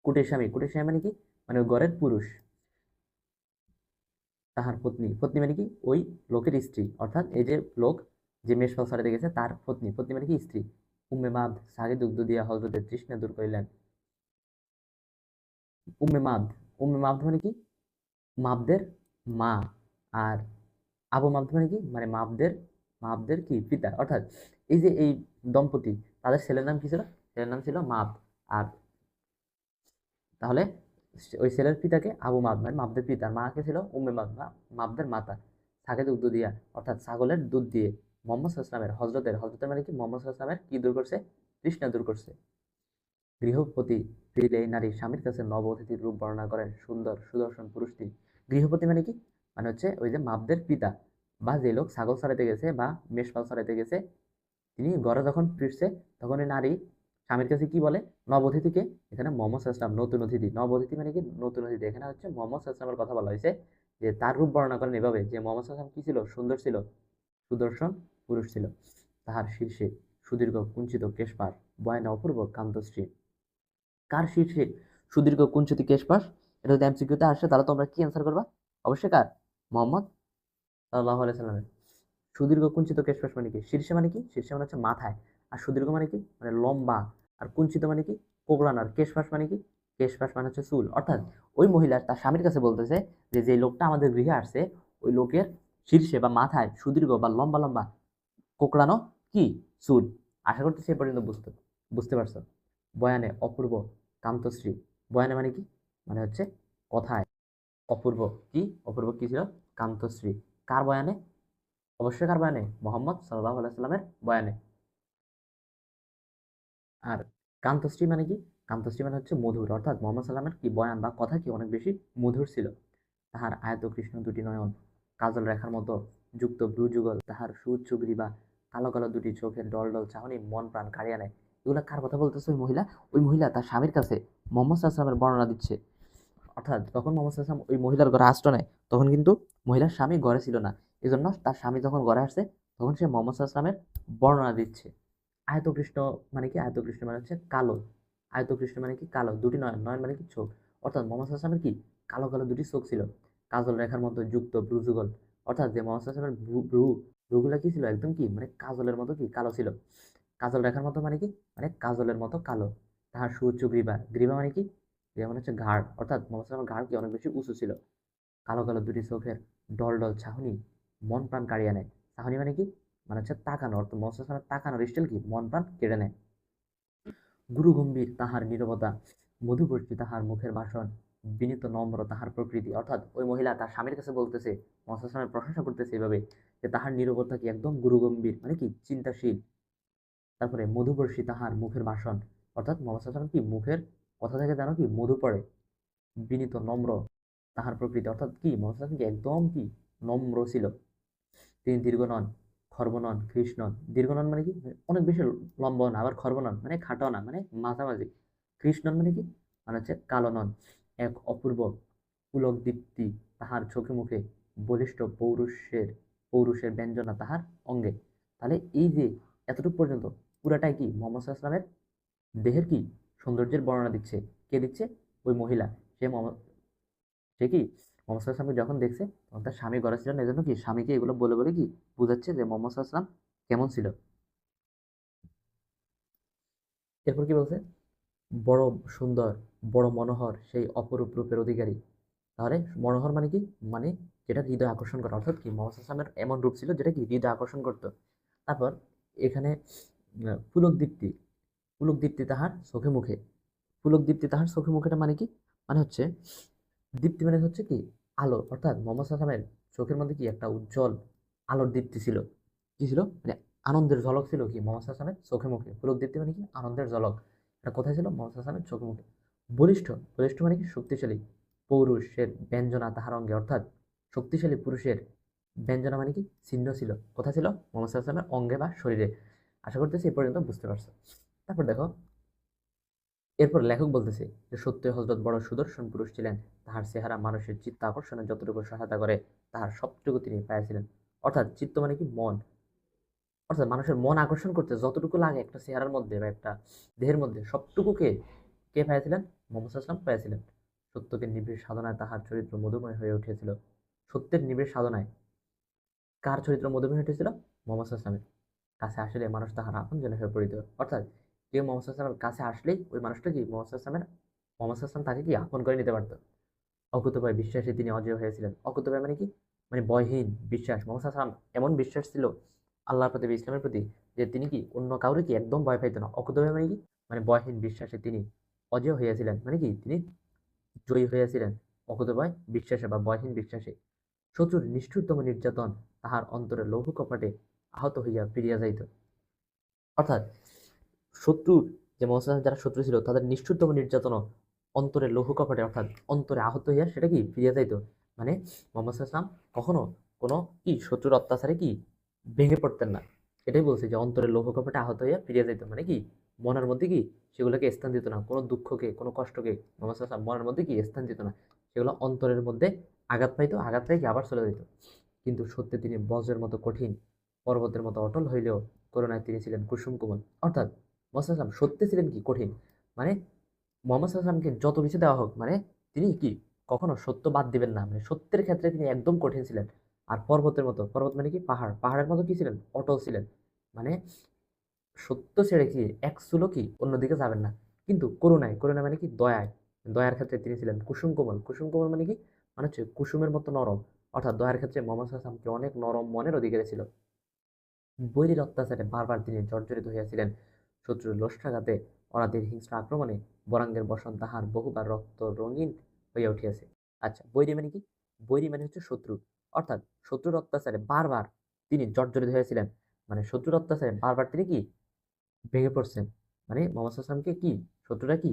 কুটির স্বামী মানে কি? মানে ওই ঘরের পুরুষ। তাহার পত্নী, পত্নী মানে কি? ওই লোকের স্ত্রী। অর্থাৎ এই যে লোক যে মেষপাল চরাইতে গেছে তার পত্নী, পত্নী মানে কি? স্ত্রী। উম্মে মাদ সাগে দুগ্ধ দিয়া হযরতের তৃষ্ণা দূর করিলেন। উম্মে মাদ, উম্মে মাদ মানে কি? মাবদের মা। আর আবু মাবদ মানে কি? মানে মাবদের কি? পিতা। অর্থাৎ এই যে এই দম্পতি, তাদের ছেলের নাম কি ছিল? ছেলের নাম ছিল মাব। আর তাহলে ওই ছেলের পিতাকে আবু মাব মানে মাবদের পিতা, মাকে ছিল উম্মে মাব না মাবদের মাতা। ছাগে দুগ্ধ দিয়া অর্থাৎ ছাগলের দুধ দিয়ে মোহাম্মদ সাল্লাল্লাহু আলাইহি ওয়াসাল্লামের হযরতের মানে কি? মোহাম্মদ সাল্লাল্লাহু আলাইহি ওয়াসাল্লামের কি দূর করছে? তৃষ্ণা দূর করছে। গৃহপতি ফিরিলে এই নারী স্বামীর কাছে নব অতিথির রূপ বর্ণনা করেন সুন্দর সুদর্শন পুরুষটি। গৃহপতি মানে কি? মানে হচ্ছে ওই যে মাবদের পিতা, বা যে লোক ছাগল চড়াইতে গেছে বা মেষপাল চড়াইতে গেছে, তিনি ঘরে যখন ফিরছে তখন ওই নারী স্বামীর কাছে কি বলে? নব অতিথিকে, এখানে মোহাম্মদ সাল্লাল্লাহু আলাইহি ওয়াসাল্লাম নতুন অতিথি, নব অতিথি মানে কি? নতুন অতিথি। এখানে হচ্ছে মোহাম্মদ সাল্লাল্লাহু আলাইহি ওয়াসাল্লামের কথা বলা হয়েছে যে তার রূপ বর্ণনা করেন এভাবে যে মোহাম্মদ সাল্লাল্লাহু আলাইহি ওয়াসাল্লাম কি ছিল? সুন্দর ছিল, সুদর্শন পুরুষ ছিল। তাহার শীর্ষে সুদীর্ঘ কুঞ্চিত কেশপাশ, বয়না অপূর্ব কান্তশ্রী। কার শীর্ষে সুদীর্ঘ কুঞ্চিত কেশপাশ? এটা যদি এমসিকিউতে আসে তাহলে তোমরা কি অ্যান্সার করবা? অবশ্যই কার? মোহাম্মদ সাল্লাল্লাহু আলাইহি সাল্লামের। সুদীর্ঘ কুঞ্চিত কেশপাশ মানে কি? শীর্ষে মানে কি? শীর্ষে মানে হচ্ছে মাথায়। আর সুদীর্ঘ মানে কি? মানে লম্বা। আর কুঞ্চিত মানে কি? কোঁকড়ানো। আর কেশপাশ মানে কি? কেশপাশ মানে হচ্ছে চুল। অর্থাৎ ওই মহিলা তার স্বামীর কাছে বলতেছে যে যে লোকটা আমাদের গৃহে আসছে ওই লোকের শীর্ষে বা মাথায় সুদীর্ঘ বা লম্বা লম্বা কোঁকড়ানো কি? চুল। আশা করতেছি এ পর্যন্ত বুঝতে বুঝতে পারছো। বয়ানে অপূর্ব কান্তশ্রী। বয়ানে মানে কি? মানে হচ্ছে কথায়। অপূর্ব কি? অপূর্ব কি ছিল? কান্তশ্রী। কার বয়ানে? অবশ্যই কার বয়ানে? মোহাম্মদ সাল্লাল্লাহু আলাইহি সাল্লামের বয়ানে। আর কান্তশ্রী মানে কি? কান্তশ্রী মানে হচ্ছে মধুর। অর্থাৎ মোহাম্মদ সাল্লামের কি বয়ান বা কথা কি অনেক বেশি মধুর ছিল। তাহার আয়তকৃষ্ণ দুটি নয়ন, কাজল রেখার মতো যুক্ত ভ্রুযুগল, তাহার সুউচ্চ গ্রীবা, কালো কালো দুটি চোখের ডল ডল চাহনি মন প্রাণ কাড়িয়া নেয়। এগুলা কার কথা বলতেছে? ওই মহিলা। ওই মহিলা তার স্বামীর কাছে মোহাম্মদ সাল্লামের বর্ণনা দিচ্ছে। অর্থাৎ যখন মোহাম্মদ সাল্লাম ওই মহিলার ঘরে আশ্রয় নেয়, তখন কিন্তু মহিলার স্বামী ঘরে ছিল না। এই জন্য তার স্বামী যখন ঘরে আসছে, তখন সে মোহাম্মদ সাল্লামের বর্ণনা দিচ্ছে। আয়তকৃষ্ণ মানে কি? আয়তকৃষ্ণ মানে হচ্ছে কালো। আয়তকৃষ্ণ মানে কি? কালো। দুটি নয়ন, নয়ন মানে কি? চোখ। অর্থাৎ মোহাম্মদ সাল্লামের কি কালো কালো দুটি চোখ ছিল, কাজল রেখার মতো যুক্ত ভ্রুযুগল। অর্থাৎ যে মোহাম্মদ সাল্লামের ভ্রুগুলা কি ছিল? একদম কি মানে কাজলের মতো কি কালো ছিল। কাজল রেখার মতো মানে কি? মানে কাজলের মতো কালো। তাহার সুউচ্চ গ্রীবা, গ্রীবা মানে কি? গ্রীবা মানে হচ্ছে ঘাড়। অর্থাৎ মোহাম্মদ সাল্লামের ঘাড় কি অনেক বেশি উঁচু ছিল। কালো কালো দুটি চোখের ডল ডল চাহনি মন প্রাণ কাড়িয়া নেয়। চাহনি মানে কি? মানে হচ্ছে তাকানো। অর্থাৎ মোহাম্মদ সাল্লামের তাকানোর স্টাইল কি? মন প্রাণ কেড়ে নেয়। গুরুগম্ভীর তাহার নীরবতা, মধুবর্ষী তাহার মুখের ভাষণ, বিনীত নম্র তাহার প্রকৃতি। অর্থাৎ ওই মহিলা তার স্বামীর কাছে বলতেছে, মোহাম্মদ সাল্লামের প্রশংসা করতেছে এভাবে যে তাহার নীরবতা কি একদম গুরুগম্ভীর মানে কি চিন্তাশীল। তারপরে মধুবর্ষী তাহার মুখের ভাষণ, অর্থাৎ মোহাম্মদ সাল্লাম কি মুখের কথা থেকে যেন কি মধু পড়ে। বিনীত নম্র তাহার প্রকৃতি, অর্থাৎ কি মোহাম্মদ সাল্লাম কি একদম কি নম্র ছিল। তিনি দীর্ঘ নন, খর্ব নন, কৃষ্ণ নন। দীর্ঘ নন মানে কি? অনেক বেশি লম্বা না, আবার খর্ব নন মানে খাটো না, মানে মাঝামাঝি। কৃষ্ণ নন মানে কি? মানে হচ্ছে কালো নন। এক অপূর্ব পুলক দীপ্তি তাহার চোখে মুখে, বলিষ্ঠ পৌরুষের পৌরুষের ব্যঞ্জনা তাহার অঙ্গে। তাহলে এই যে এতটুকু পর্যন্ত পুরাটাই কি মোহাম্মদ সাল্লাল্লাহু আলাইহি ওয়াসাল্লামের দেহের কি সৌন্দর্যের বর্ণনা দিচ্ছে। কে দিচ্ছে? ওই মহিলা। সে মোহাম্মদ সে কি মোহাম্মদ সাল্লাল্লাহু আলাইহি ওয়াসাল্লামকে যখন দেখছে, তখন তার স্বামী ঘরে ছিল না, এই জন্য কি স্বামীকে এগুলো বলে বলে কি বুঝাচ্ছে যে মোহাম্মদ সাল্লাল্লাহু আলাইহি ওয়াসাল্লাম কেমন ছিল। এরপর কি বলছে? বড় সুন্দর, বড় মনোহর সেই অপরূপ রূপের অধিকারী। তাহলে মনোহর মানে কি? মানে যেটা হৃদয় আকর্ষণ করে। অর্থাৎ কি মোহাম্মদ সাল্লাল্লাহু আলাইহি ওয়াসাল্লামের এমন রূপ ছিল যেটা কি হৃদয় আকর্ষণ করতো। তারপর এখানে পুলক দীপ্তি, পুলক দীপ্তি তাহার চোখে মুখে। পুলক দীপ্তি তাহার চোখে মুখেটা মানে কি? মানে হচ্ছে দীপ্তি মানে হচ্ছে কি আলো। অর্থাৎ মোহাম্মদ সাল্লাল্লাহু আলাইহি ওয়াসাল্লামের চোখের মধ্যে কি একটা উজ্জ্বল আলোর দীপ্তি ছিল। কি ছিল? মানে আনন্দের ঝলক ছিল কি মোহাম্মদ সাল্লাল্লাহু আলাইহি ওয়াসাল্লামের চোখে মুখে। পুলক দীপ্তি মানে কি? আনন্দের ঝলক। এটা কোথায় ছিল? মোহাম্মদ সাল্লাল্লাহু আলাইহি ওয়াসাল্লামের চোখে মুখে। বলিষ্ঠ, বলিষ্ঠ মানে কি? শক্তিশালী। পৌরুষের ব্যঞ্জনা তাহার অঙ্গে, অর্থাৎ শক্তিশালী পুরুষের ব্যঞ্জনা মানে কি? চিহ্ন ছিল। কোথায় ছিল? মোহাম্মদ সাল্লাল্লাহু আলাইহি ওয়াসাল্লামের অঙ্গে বা শরীরে। আশা করতেছি এ পর্যন্ত বুঝতে পারছো। তারপর দেখো, এরপর লেখক বলতেছে যে সত্যই হযরত বড় সুদর্শন পুরুষ ছিলেন। তাহার চেহারা মানুষের চিত্ত আকর্ষণে যতটুকু সহায়তা করে, তাহার সবটুকু তিনি পাইয়াছিলেন। অর্থাৎ চিত্ত মানে কি? মন। অর্থাৎ মানুষের মন আকর্ষণ করতে যতটুকু লাগে একটা চেহারার মধ্যে বা একটা দেহের মধ্যে, সবটুকু কে কে পাইয়াছিলেন? মোহাম্মদ সাল্লাল্লাহু আলাইহি ওয়াসাল্লাম পাইয়াছিলেন। সত্যকে নিবিড় সাধনায় তাহার চরিত্র মধুময় হয়ে উঠেছিল। সত্যের নিবিড় সাধনায় কার চরিত্র মধুময় হয়ে উঠেছিল? মোহাম্মদ সাল্লাল্লাহু আলাইহি ওয়াসাল্লামের। কাছে আসলে মানুষ তাহার আপনজন হয়ে পড়িত। অর্থাৎ কেউ মোহাম্মদ সাল্লাল্লাহু আলাইহি ওয়াসাল্লামের কাছে আসলেই ওই মানুষটা কি মোহাম্মদ সাল্লাল্লাহু আলাইহি ওয়াসাল্লামের মোহাম্মদ সাল্লাল্লাহু আলাইহি ওয়াসাল্লাম তাকে কি আপন করে নিতে পারতো। অকুতোভয় বিশ্বাসে তিনি অজেয় হয়েছিলেন। অকুতোভয় মানে কি? মানে ভয়হীন বিশ্বাস। মোহাম্মদ সাল্লাল্লাহু আলাইহি ওয়াসাল্লাম এমন বিশ্বাস ছিল আল্লাহর প্রতি বা ইসলামের প্রতি, যে তিনি কি অন্য কাউরে কি একদম ভয় পাইতো না। অকুতোভয় মানে কি? মানে ভয়হীন বিশ্বাসে তিনি অজেয় হইয়াছিলেন, মানে কি তিনি জয়ী হইয়াছিলেন অকুতোভয় বিশ্বাসে বা ভয়হীন বিশ্বাসে। শত্রুর নিষ্ঠুরতম নির্যাতন তাহার অন্তরে লৌহ কপাটে আহত হইয়া ফিরিয়া যাইত। অর্থাৎ শত্রুর যে মোহাম্মদ যারা শত্রু ছিল, তাদের নিষ্ঠুরতম নির্যাতন অন্তরে লৌহ কপাটে, অর্থাৎ অন্তরে আহত হইয়া সেটা কি ফিরিয়া যাইতো। মানে মোহাম্মদ সাল্লাম কখনো কোনো কি শত্রুর অত্যাচারে কি ভেঙে পড়তেন না। এটাই বলছে যে অন্তরে লৌহ কপাটে আহত হইয়া ফিরিয়া যাইতো, মানে কি মনের মধ্যে কি সেগুলোকে স্থান দিত না। কোনো দুঃখকে, কোনো কষ্টকে মোহাম্মদ সাল্লাম মনের মধ্যে কি স্থান দিত না। সেগুলো অন্তরের মধ্যে আঘাত পাইতো, আঘাত পাই কি আবার চলে যেত। কিন্তু সত্যি তিনি বজ্রের মতো কঠিন, পর্বতের মতো অটল হইলেও করুণায় তিনি ছিলেন কুসুম কোমল। অর্থাৎ মোহাম্মদ সাল্লাম সত্যি ছিলেন কি কঠিন, মানে মোহাম্মদ সাল্লামকে যত কিছু দেওয়া হোক, মানে তিনি কি কখনো সত্য বাদ দিবেন না। মানে সত্যের ক্ষেত্রে তিনি একদম কঠিন ছিলেন। আর পর্বতের মতো, পর্বত মানে কি পাহাড়, পাহাড়ের মতো কি ছিলেন? অটল ছিলেন। মানে সত্য ছেড়ে কি এক চুলো কি অন্যদিকে যাবেন না। কিন্তু করুণায়, করুণা মানে কি দয়ায়, দয়ার ক্ষেত্রে তিনি ছিলেন কুসুম কোমল। কুসুম কোমল মানে কি? মানে হচ্ছে কুসুমের মতো নরম। অর্থাৎ দয়ার ক্ষেত্রে মোহাম্মদ সাল্লামকে অনেক নরম মনের অধিকারী ছিল। বৈরীর অত্যাচারে বারবার তিনি জর্জরিত হইয়াছিলেন। শত্রুর লোষ্ঠাঘাতে, অনাদের হিংস্র আক্রমণে বরাঙ্গের বসন তাহার বহুবার রক্ত রঙিন হইয়া উঠিয়াছে। আচ্ছা, বৈরী মানে কি? বৈরী মানে হচ্ছে শত্রু। অর্থাৎ শত্রুর অত্যাচারে বারবার তিনি জর্জরিত হয়েছিলেন। মানে শত্রুর অত্যাচারে বারবার তিনি কি ভেঙে পড়ছেন। মানে মোহাম্মদ সাল্লামকে কি শত্রুরা কি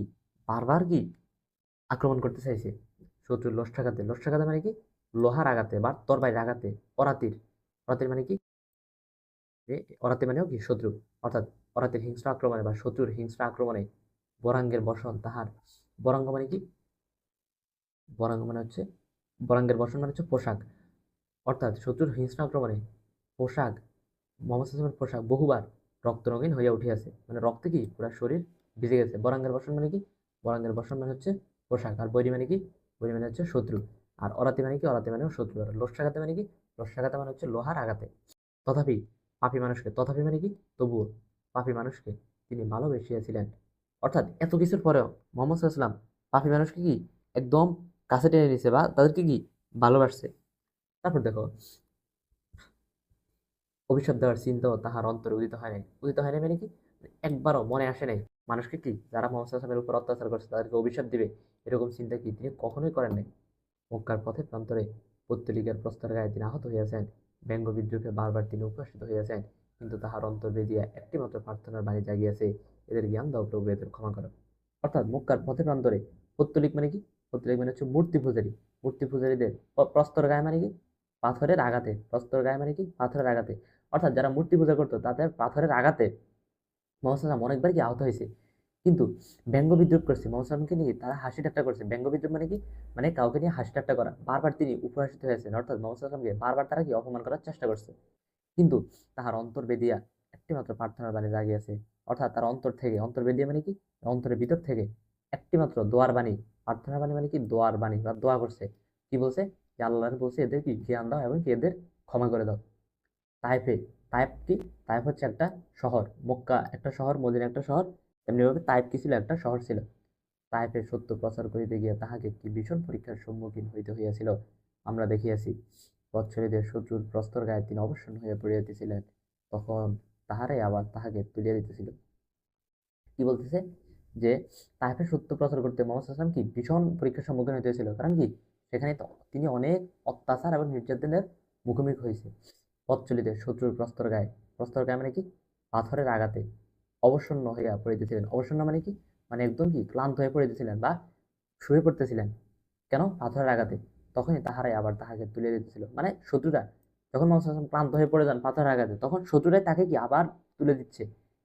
বারবার কি আক্রমণ করতে চাইছে। শত্রুর লোষ্ঠাঘাতে, লোষ্ঠাঘাতে মানে কি? লোহার আঘাতে বা তরবারির আঘাতে, অরাতির, অরাতির মানে কি, অরাতি মানেও কি শত্রু, অর্থাৎ অরাতির হিংস্র আক্রমণে বা শত্রুর হিংস্র আক্রমণে বরাঙ্গের বসন তাহার, বরাঙ্গ মানে কি, বরাঙ্গ মানে হচ্ছে, বরাঙ্গের বসন মানে হচ্ছে পোশাক, অর্থাৎ শত্রুর হিংস্র আক্রমণে পোশাক, মোহাম্মদ সাল্লামের পোশাক বহুবার রক্তরঙিন হইয়া উঠিয়াছে, মানে রক্তে কি পুরা শরীর ভিজে গেছে। বরাঙ্গের বসন মানে কি, বরাঙ্গের বসন মানে হচ্ছে পোশাক, আর বৈরী মানে কি, বৈরী মানে হচ্ছে শত্রু, আর অরাতি মানে কি, অরাতি মানেও শত্রু, আর লোসাঘাতে মানে কি, লোসাঘাতে মানে হচ্ছে লোহার আঘাতে। তথাপি পাপী মানুষকে, তথাপি মানে কি, তবুও পাপী মানুষকে তিনি ভালোবেসিয়াছিলেন। অর্থাৎ এত কিছুর পরেও মোহাম্মদ সাল্লাম পাপী মানুষকে কি একদম কাছে টেনে নিছে বা তাদেরকে কি ভালোবাসছে। তারপর দেখো, অভিশাপ দেওয়ার চিন্তাও তাহার অন্তরে উদিত হয় নাই। উদিত হয় নাই মানে কি, একবারও মনে আসে নাই মানুষকে কি যারা মোহাম্মদ সাল্লামের উপর অত্যাচার করছে তাদেরকে অভিশাপ দিবে, এরকম চিন্তা কি তিনি কখনোই করেন নাই। মক্কার পথে প্রান্তরে পত্তলিকার প্রস্তর গায়ে তিনি আহত হইয়াছেন, ব্যঙ্গ বিদ্রুপে বারবার তিনি উপহাসিত হইয়াছেন, কিন্তু তাহার অন্তর বেদিয়া একটিমাত্র প্রার্থনার বাণী জাগিয়াছে, এদের জ্ঞান দাও প্রভু, এদের ক্ষমা করো। অর্থাৎ মক্কার পথে প্রান্তরে পত্তলিক মানে কি, পত্তলিক মানে হচ্ছে মূর্তি পূজারী, মূর্তি পূজারীদের প্রস্তর গায়ে মানে কি, পাথরের আঘাতে, প্রস্তর গায়ে মানে কি পাথরের আঘাতে, অর্থাৎ যারা মূর্তি পূজা করতো তাদের পাথরের আঘাতে মোহাম্মদ সাল্লাম অনেকবার কি আহত হয়েছে, কিন্তু ব্যঙ্গ বিদ্রুপ করছে মোহাম্মদ সাল্লামকে নিয়ে, তারা হাসি ঠাট্টা করছে। ব্যঙ্গ বিদ্রুপ মানে কি, মানে কাউকে নিয়ে হাসি ঠাট্টা করা, বারবার তিনি উপহাসিত হয়েছেন, অর্থাৎ মোহাম্মদ সাল্লামকে বারবার তারা কি অপমান করার চেষ্টা করছে, কিন্তু তাহার অন্তর বেদিয়া একটিমাত্র প্রার্থনার বাণী জাগিয়াছে, অর্থাৎ তার অন্তর থেকে, অন্তর বেদিয়া মানে কি, অন্তরের ভিতর থেকে একটিমাত্র দোয়ার বাণী, প্রার্থনার বাণী মানে কি দোয়ার বাণী বা দোয়া করছে, কি বলছে, যে আল্লাহর বলছে এদের কি জ্ঞান দাও এবং কি এদের ক্ষমা করে দাও। তাইফে, তাইফ কি, তাইফ হচ্ছে একটা শহর, মক্কা একটা শহর, মদিনা একটা শহর, তেমনিভাবে তাইফ কি ছিল, একটা শহর ছিল। তাইফের সত্য প্রচার করিতে গিয়া তাহাকে কি ভীষণ পরীক্ষার সম্মুখীন হইতে হইয়াছিল আমরা দেখিয়াছি। পথচারীদের শত্রুর প্রস্তর গায়ে তিনি অবসন্ন হইয়া পড়িয়াছিলেন, তখন তাহারাই আবার তাহাকে তুলিয়া দিতেছিল। কি বলতেছে, যে তাইফের সত্য প্রচার করতে মোহাম্মদ সাল্লাম কি ভীষণ পরীক্ষার সম্মুখীন হইতে হয়েছিল, কারণ কি সেখানে তো তিনি অনেক অত্যাচার এবং নির্যাতনের মুখোমুখি হয়েছে। পথ চলিতে শত্রুর প্রস্তর গায়ে, প্রস্তর গায়ে মানে কি, পাথরের আঘাতে অবসন্ন হইয়া পড়িতেছিলেন। অবসন্ন মানে কি, মানে একদম কি ক্লান্ত হয়ে পড়িতেছিলেন বা শুয়ে পড়তেছিলেন, কেন, পাথরের আঘাতে। তখনই তাহারাই আবার তাহাকে তুলে দিতেছিল, মানে শত্রুরা যখন মোহাম্মদ ক্লান্ত হয়ে পড়ে যান পাথরের আঘাতে, তখন শত্রুরাই তাকে কি আবার তুলে দিচ্ছে,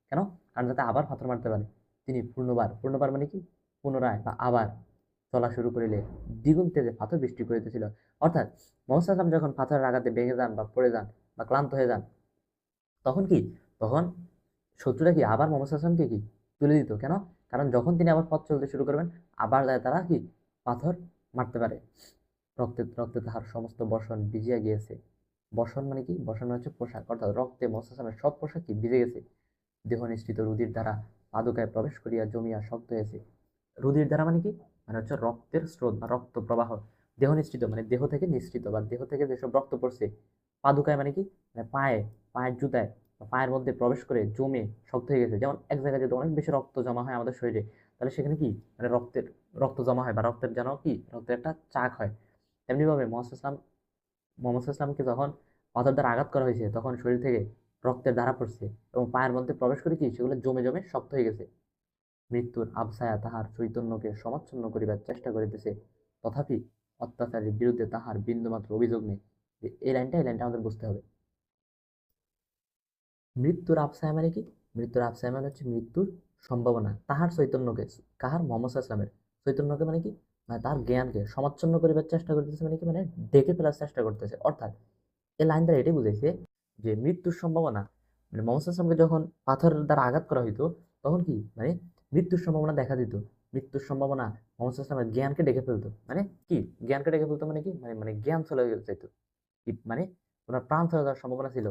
কেন, কারণ যাতে আবার পাথর মারতে পারে। তিনি পূর্ণবার, পূর্ণবার মানে কি, পুনরায় বা আবার চলা শুরু করিলে দ্বিগুণ তেজে পাথর বৃষ্টি করিতেছিল। অর্থাৎ মোহাম্মদ যখন পাথরের আঘাতে ভেঙে যান বা পড়ে যান বা ক্লান্ত হয়ে যান, তখন কি, তখন শত্রুরা কি আবার মোহাম্মদ সাল্লামকে কি তুলে দিত, কেন, কারণ যখন তিনি আবার পথ চলতে শুরু করবেন আবার যায় তারা কি পাথর মারতে পারে। রক্তে রক্তে তাহার সমস্ত বসন ভিজিয়া গিয়েছে। বসন মানে কি, বসন মানে হচ্ছে পোশাক, অর্থাৎ রক্তে মোহাম্মদ সাল্লামের সব পোশাক কি ভিজে গেছে। দেহ নিঃসৃত রুধির দ্বারা পাদুকায় প্রবেশ করিয়া জমিয়া শক্ত হয়েছে। রুধির দ্বারা মানে কি, মানে হচ্ছে রক্তের স্রোত বা রক্ত প্রবাহ। দেহ নিঃসৃত মানে দেহ থেকে নিঃসৃত বা দেহ থেকে যেসব রক্ত পড়ছে। পাদুকায় মানে কি, মানে পায়ে, পায়ের জুতায় বা পায়ের মধ্যে প্রবেশ করে জমে শক্ত হয়ে গেছে। যেমন এক জায়গায় যদি অনেক বেশি রক্ত জমা হয় আমাদের শরীরে, তাহলে সেখানে কি, মানে রক্তের, রক্ত জমা হয় বা রক্তের যেন কি, রক্তের একটা চাক হয়। তেমনিভাবে মোহাম্মদ ইসলামকে যখন পাথর দ্বারা আঘাত করা হয়েছে, তখন শরীর থেকে রক্তের ধারা পড়ছে এবং পায়ের মধ্যে প্রবেশ করে কি সেগুলো জমে জমে শক্ত হয়ে গেছে। মৃত্যুর আবছায়া তাহার চৈতন্যকে সমাচ্ছন্ন করিবার চেষ্টা করিতেছে, তথাপি অত্যাচারের বিরুদ্ধে তাহার বিন্দুমাত্র অভিযোগ নেই। এই লাইনটা আমাদের বুঝতে হবে। মৃত্যুর আবছায়া মানে কি, মৃত্যুর আবছায়া মানে হচ্ছে মৃত্যুর সম্ভাবনা, তাহার চৈতন্যকে, কাহার, মোহাম্মদ ইসলামের চৈতন্যকে মানে কি, মানে তার জ্ঞানকে সমাচ্ছন্ন করিবার চেষ্টা করতেছে, মানে কি, মানে ঢেকে ফেলার চেষ্টা করতেছে। অর্থাৎ এই লাইন দ্বারা এটাই বুঝাইছে যে মৃত্যুর সম্ভাবনা, মানে মোহাম্মদ ইসলামকে যখন পাথরের দ্বারা আঘাত করা হইতো, তখন কি, মানে মৃত্যুর সম্ভাবনা দেখা দিত। মৃত্যুর সম্ভাবনা মোহাম্মদ ইসলামের জ্ঞানকে ডেকে ফেলতো, মানে কি, জ্ঞানকে ডেকে ফেলতো মানে কি, মানে মানে জ্ঞান চলে যেত, কি মানে ওনার প্রাণ চলে যাওয়ার সম্ভাবনা ছিল।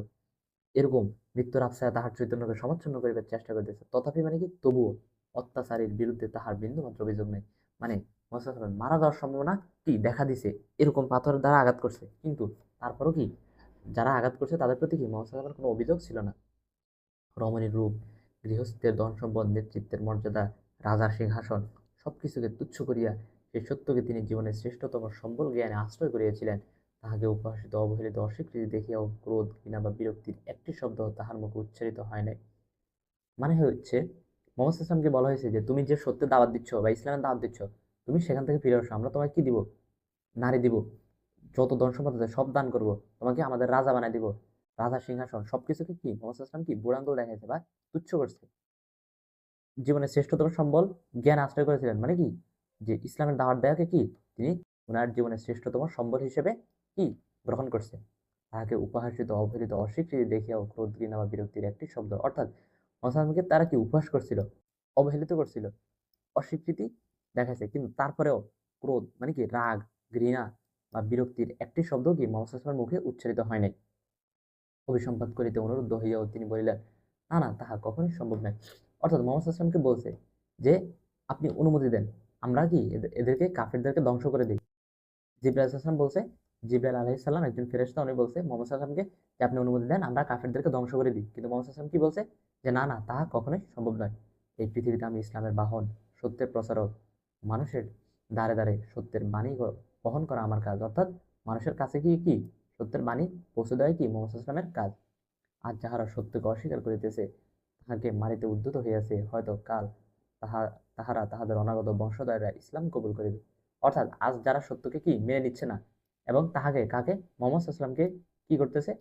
এরকম মৃত্যুর আবছায়া তাহার চৈতন্যকে সমাচ্ছন্ন করিবার চেষ্টা করিতেছে, তথাপি মানে কি, তবুও অত্যাচারীর বিরুদ্ধে তাহার বিন্দুমাত্র অভিযোগ নেই। মানে মোহাম্মদ মারা যাওয়ার সম্ভাবনা কি দেখা দিছে, এরকম পাথরের দ্বারা আঘাত করছে, কিন্তু তারপরও কি যারা আঘাত করছে তাদের প্রতি কি মোহাম্মদ কোনো অভিযোগ ছিল না। রমণীর রূপ, গৃহস্থের ধন সম্পদ, নেতৃত্বের মর্যাদা, রাজার সিংহাসন সবকিছুকে তুচ্ছ করিয়া সেই সত্যকে তিনি জীবনের শ্রেষ্ঠতম সম্বল জ্ঞানে আশ্রয় করিয়াছিলেন। তাহাকে উপহাসিত, অবহেলিত, অস্বীকৃতি দেখিয়াও ক্রোধ, ঘৃণা বা বিরক্তির একটি শব্দ তাহার মুখে উচ্চারিত হয় নাই। মানে হচ্ছে মোহাম্মদ ইসলামকে বলা হয়েছে যে তুমি যে সত্যের দাওয়াত দিচ্ছ বা ইসলামের দাওয়াত দিচ্ছ, তুমি সেখান থেকে ফিরে আসো, আমরা তোমাকে কি দিব, নারী দিব, যত ধন সম্পদ আছে সব দান করবো, তোমাকে আমাদের রাজা বানাই দিব, রাজা সিংহাসন সবকিছুকে কি মোহাম্মদ সাল্লাল্লাহু আলাইহি ওয়াসাল্লাম কি বুড়াঙ্গুল দেখাইছে বা তুচ্ছ করছে। জীবনের শ্রেষ্ঠতম সম্বল জ্ঞান আশ্রয় করেছিলেন, মানে কি যে ইসলামের দাওয়াত দেওয়াকে কি তিনি ওনার জীবনের শ্রেষ্ঠতম সম্বল হিসেবে কি গ্রহণ করছে। তাহাকে উপহাসিত, অবহেলিত, অস্বীকৃতি দেখিয়াও ক্রোধ, ঘৃণা বা বিরক্তির একটি শব্দ, অর্থাৎ মুসলমানকে তারা কি উপহাস করছিল, অবহেলিত করছিল, অস্বীকৃতি দেখাইছে, কিন্তু তারপরেও ক্রোধ মানে কি রাগ, ঘৃণা বা বিরক্তির একটি শব্দ কি মোহাম্মদ সাল্লাল্লাহু আলাইহি ওয়াসাল্লামের মুখে উচ্চারিত হয় নাই। অভিসম্পাত করিতে অনুরুদ্ধ হইয়াও তিনি বলিলেন, না না, তাহা কখনোই সম্ভব নয়। অর্থাৎ মোহাম্মদ সাল্লাল্লাহু আলাইহি ওয়াসাল্লামকে বলছে যে আপনি অনুমতি দেন, আমরা কি এদেরকে কাফেরদেরকে ধ্বংস করে দিই। জিবরাইল আলাইহিস সালাম বলছে, জিবরাইল আলাইহিস সালাম একজন ফেরেশতা, উনি বলছে মোহাম্মদ সাল্লাল্লাহু আলাইহি ওয়াসাল্লামকে যে আপনি অনুমতি দেন আমরা কাফেরদেরকে ধ্বংস করে দিই, কিন্তু মোহাম্মদ সাল্লাল্লাহু আলাইহি ওয়াসাল্লাম কি বলছে যে না না, তাহা কখনোই সম্ভব নয়। এই পৃথিবীতে আমি ইসলামের বাহন, সত্যের প্রচারক, মানুষের দ্বারে দ্বারে সত্যের বাণী বহন করা আমার কাজ, অর্থাৎ মানুষের কাছে গিয়ে কি সত্যের বাণী পৌঁছে দেওয়াই কি মোহাম্মদ সাল্লাল্লাহু আলাইহি ওয়াসাল্লামের কাজ। আজ যাহারা সত্যকে অস্বীকার করিতেছে, তাহাকে মারিতে উদ্যত হইয়াছে, হয়তো কাল তাহারা তাহাদের অনাগত বংশধরেরা ইসলাম কবুল করিবে। অর্থাৎ আজ যারা সত্যকে কি মেনে নিচ্ছে না এবং তাহাকে কাকে মোহাম্মদ সাল্লামকে কি করতেছে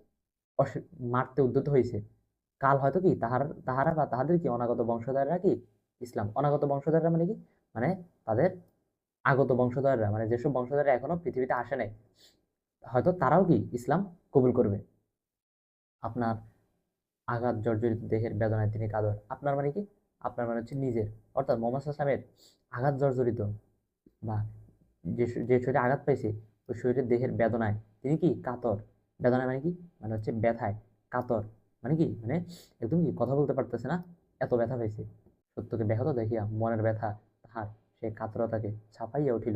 মারতে উদ্যত হয়েছে, কাল হয়তো কি তাহারা বা তাহাদের কি অনাগত বংশধররা কি ইসলাম, অনাগত বংশধররা মানে কি, মানে তাদের আগত বংশধররা, মানে যেসব বংশধররা এখনো পৃথিবীতে আসে নাই, হয়তো তারাও কি ইসলাম কবুল করবে। আপনার আঘাত জর্জরিত দেহের বেদনায় তিনি কাঁদর, আপনার মানে কি, আপনার মানে হচ্ছে নিজের, অর্থাৎ মোহাম্মদ সাল্লামের আঘাত জর্জরিত বা যে যে শরীরে আঘাত পাইছে ওই শরীরের দেহের বেদনায় তিনি কি কাতর। বেদনায় মানে কি, মানে হচ্ছে ব্যথায় কাতর, মানে কি মানে একদম কি কথা বলতে পারতেছে না, এত ব্যথা পাইছে। সত্যকে ব্যাহত দেখিয়া মনের ব্যথা তাহার সে কাতরতাকে ছাপাইয়া উঠিল।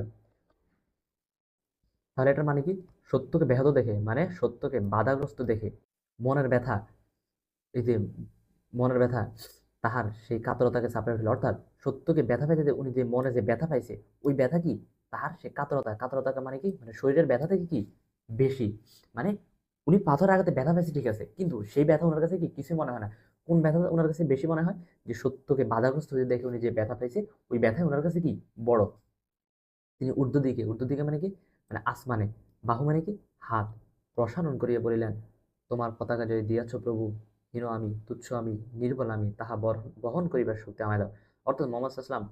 তাহলে এটার মানে কি, সত্যকে ব্যাহত দেখে মানে সত্যকে বাধাগ্রস্ত দেখে মনের ব্যথা, এই যে মনের ব্যথা তাহার সেই কাতরতাকে চাপাইয়া ফেলে, অর্থাৎ সত্যকে ব্যথা পাইতে যে উনি যে মনে যে ব্যথা পাইছে ওই ব্যথা কি তাহার সে কাতরতা মানে কি, মানে শরীরের ব্যথা থেকে কি বেশি, মানে উনি পাথর আঘাতে ব্যথা পাইছে ঠিক আছে, কিন্তু সেই ব্যথা ওনার কাছে কি কিছুই মনে হয় না। কোন ব্যথা ওনার কাছে বেশি মনে হয়, যে সত্যকে বাধাগ্রস্ত যে দেখে উনি যে ব্যথা পাইছে ওই ব্যথাই ওনার কাছে কি বড়। তিনি ঊর্ধ্ব দিকে মানে কি, মানে আসমানে, বাহু মানে কি হাত প্রসারণ করিয়া বলিলেন, তোমার পতাকা যদি দিয়াছ প্রভু, হীন আমি, তুচ্ছ আমি, নির্বল আমি, তাহা বহন করিবার শক্তি আমায় দাও। অর্থাৎ মোহাম্মদ সাল্লাম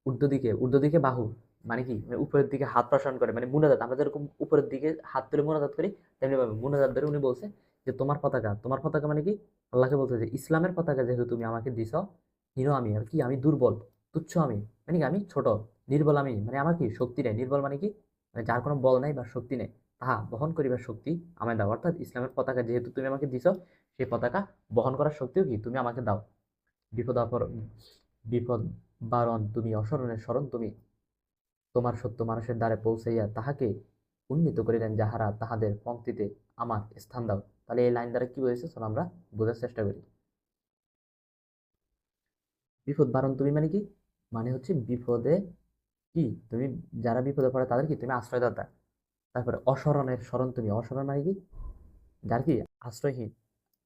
ঊর্ধ্ব দিকে বাহু মানে কি, মানে উপরের দিকে হাত প্রসারণ করে, মানে মুনাজাত, আমরা যেরকম উপরের দিকে হাত তুলে মুনাজাত করি তেমনি ভাবে মুনাজাত ধরে উনি বলছে যে তোমার পতাকা মানে কি, আল্লাহকে বলছে যে ইসলামের পতাকা যেহেতু তুমি আমাকে দিছ, হীন আমি আর কি, আমি দুর্বল, তুচ্ছ আমি মানে কি আমি ছোট, নির্বল আমি মানে আমার কি শক্তি নেই, নির্বল মানে কি, মানে যার কোনো বল নাই বা শক্তি নেই, তাহা বহন করিবার শক্তি আমায় দাও। অর্থাৎ ইসলামের পতাকা যেহেতু তুমি আমাকে দিছ, সেই পতাকা বহন করার শক্তিও কি তুমি আমাকে দাও। বিপদ আপর বিপদ বারণ তুমি, অসরণের স্মরণ তুমি, তোমার সত্য মানুষের দ্বারে পৌঁছাইয়া তাহাকে উন্নীত করিলেন যাহারা তাহাদের পংক্তিতে আমার স্থান দাও। তাহলে এই লাইন দ্বারা কি বলেছে চলো আমরা বোঝার চেষ্টা করি। বিপদ বারণ তুমি মানে কি, মানে হচ্ছে বিপদে কি তুমি, যারা বিপদে পড়ে তাদের কি তুমি আশ্রয়দাতা। তারপরে অসরণের স্মরণ তুমি, অসরণ মানে কি যার কি আশ্রয়হীন,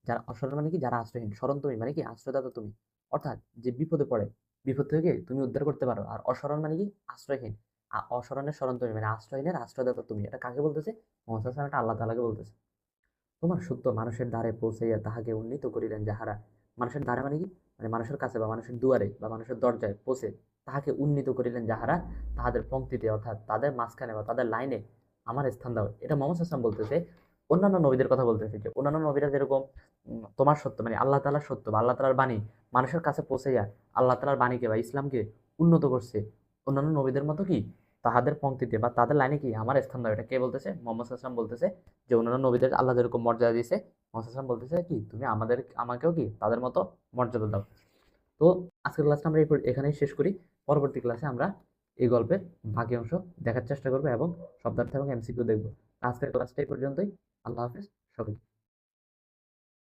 যারা অসরণ মানে কি যারা আশ্রয়হীন, স্মরণ তুমি মানে কি আশ্রয়দাতা তুমি, অর্থাৎ যে বিপদে পড়ে বিপদ থেকে তুমি উদ্ধার করতে পারো। আর অসরণ মানে কি আশ্রয়হীন, অসরণের স্মরণ তুমি মানে আশ্রয়হীনের আশ্রয়দাতা তুমি, এটা কাকে বলতেছে মোহাম্মদ সাল্লাল্লাহু আলাইহি ওয়াসাল্লাম, এটা আল্লাহ তাআলাকে বলতেছে। তোমার সত্য মানুষের দ্বারে পৌঁছাইয়া তাহাকে উন্নীত করিলেন যাহারা, মানুষের দ্বারে মানে কি, মানে মানুষের কাছে বা মানুষের দুয়ারে বা মানুষের দরজায় পৌঁছে তাহাকে উন্নীত করিলেন যাহারা তাহাদের পংক্তিতে, অর্থাৎ তাদের মাঝখানে বা তাদের লাইনে আমার স্থান দাও। এটা মোহাম্মদ সাল্লাল্লাহু আলাইহি ওয়াসাল্লাম বলতেছে, অন্যান্য নবীদের কথা বলতেছে যে অন্যান্য নবীরা যেরকম তোমার সত্য মানে আল্লাহ তাআলার সত্য বা আল্লাহ তাআলার বাণী মানুষের কাছে পৌঁছাইয়া আল্লাহ তাআলার বাণীকে বা ইসলামকে উন্নত করছে, অন্যান্য নবীদের মতো কি তাহাদের পংক্তিতে বা তাদের লাইনে কি আমার স্থান দাও। এটা কে বলতেছে মোহাম্মদ সাল্লাল্লাহু আলাইহি ওয়াসাল্লাম বলতেছে, যে অন্যান্য নবীদের আল্লাহ যেরকম মর্যাদা দিয়েছে মোহাম্মদ সাল্লাল্লাহু আলাইহি ওয়াসাল্লাম বলতেছে কি তুমি আমাকেও কি তাদের মতো মর্যাদা দাও। তো আজকের ক্লাসটা আমরা এখানেই শেষ করি। পরবর্তী ক্লাসে আমরা এই গল্পের বাকি অংশ দেখার চেষ্টা করবো এবং শব্দার্থ এবং এমসিকিউ দেখবো। আজকের ক্লাসটা এই পর্যন্তই। আল্লাহ হাফেজ সবাইকে।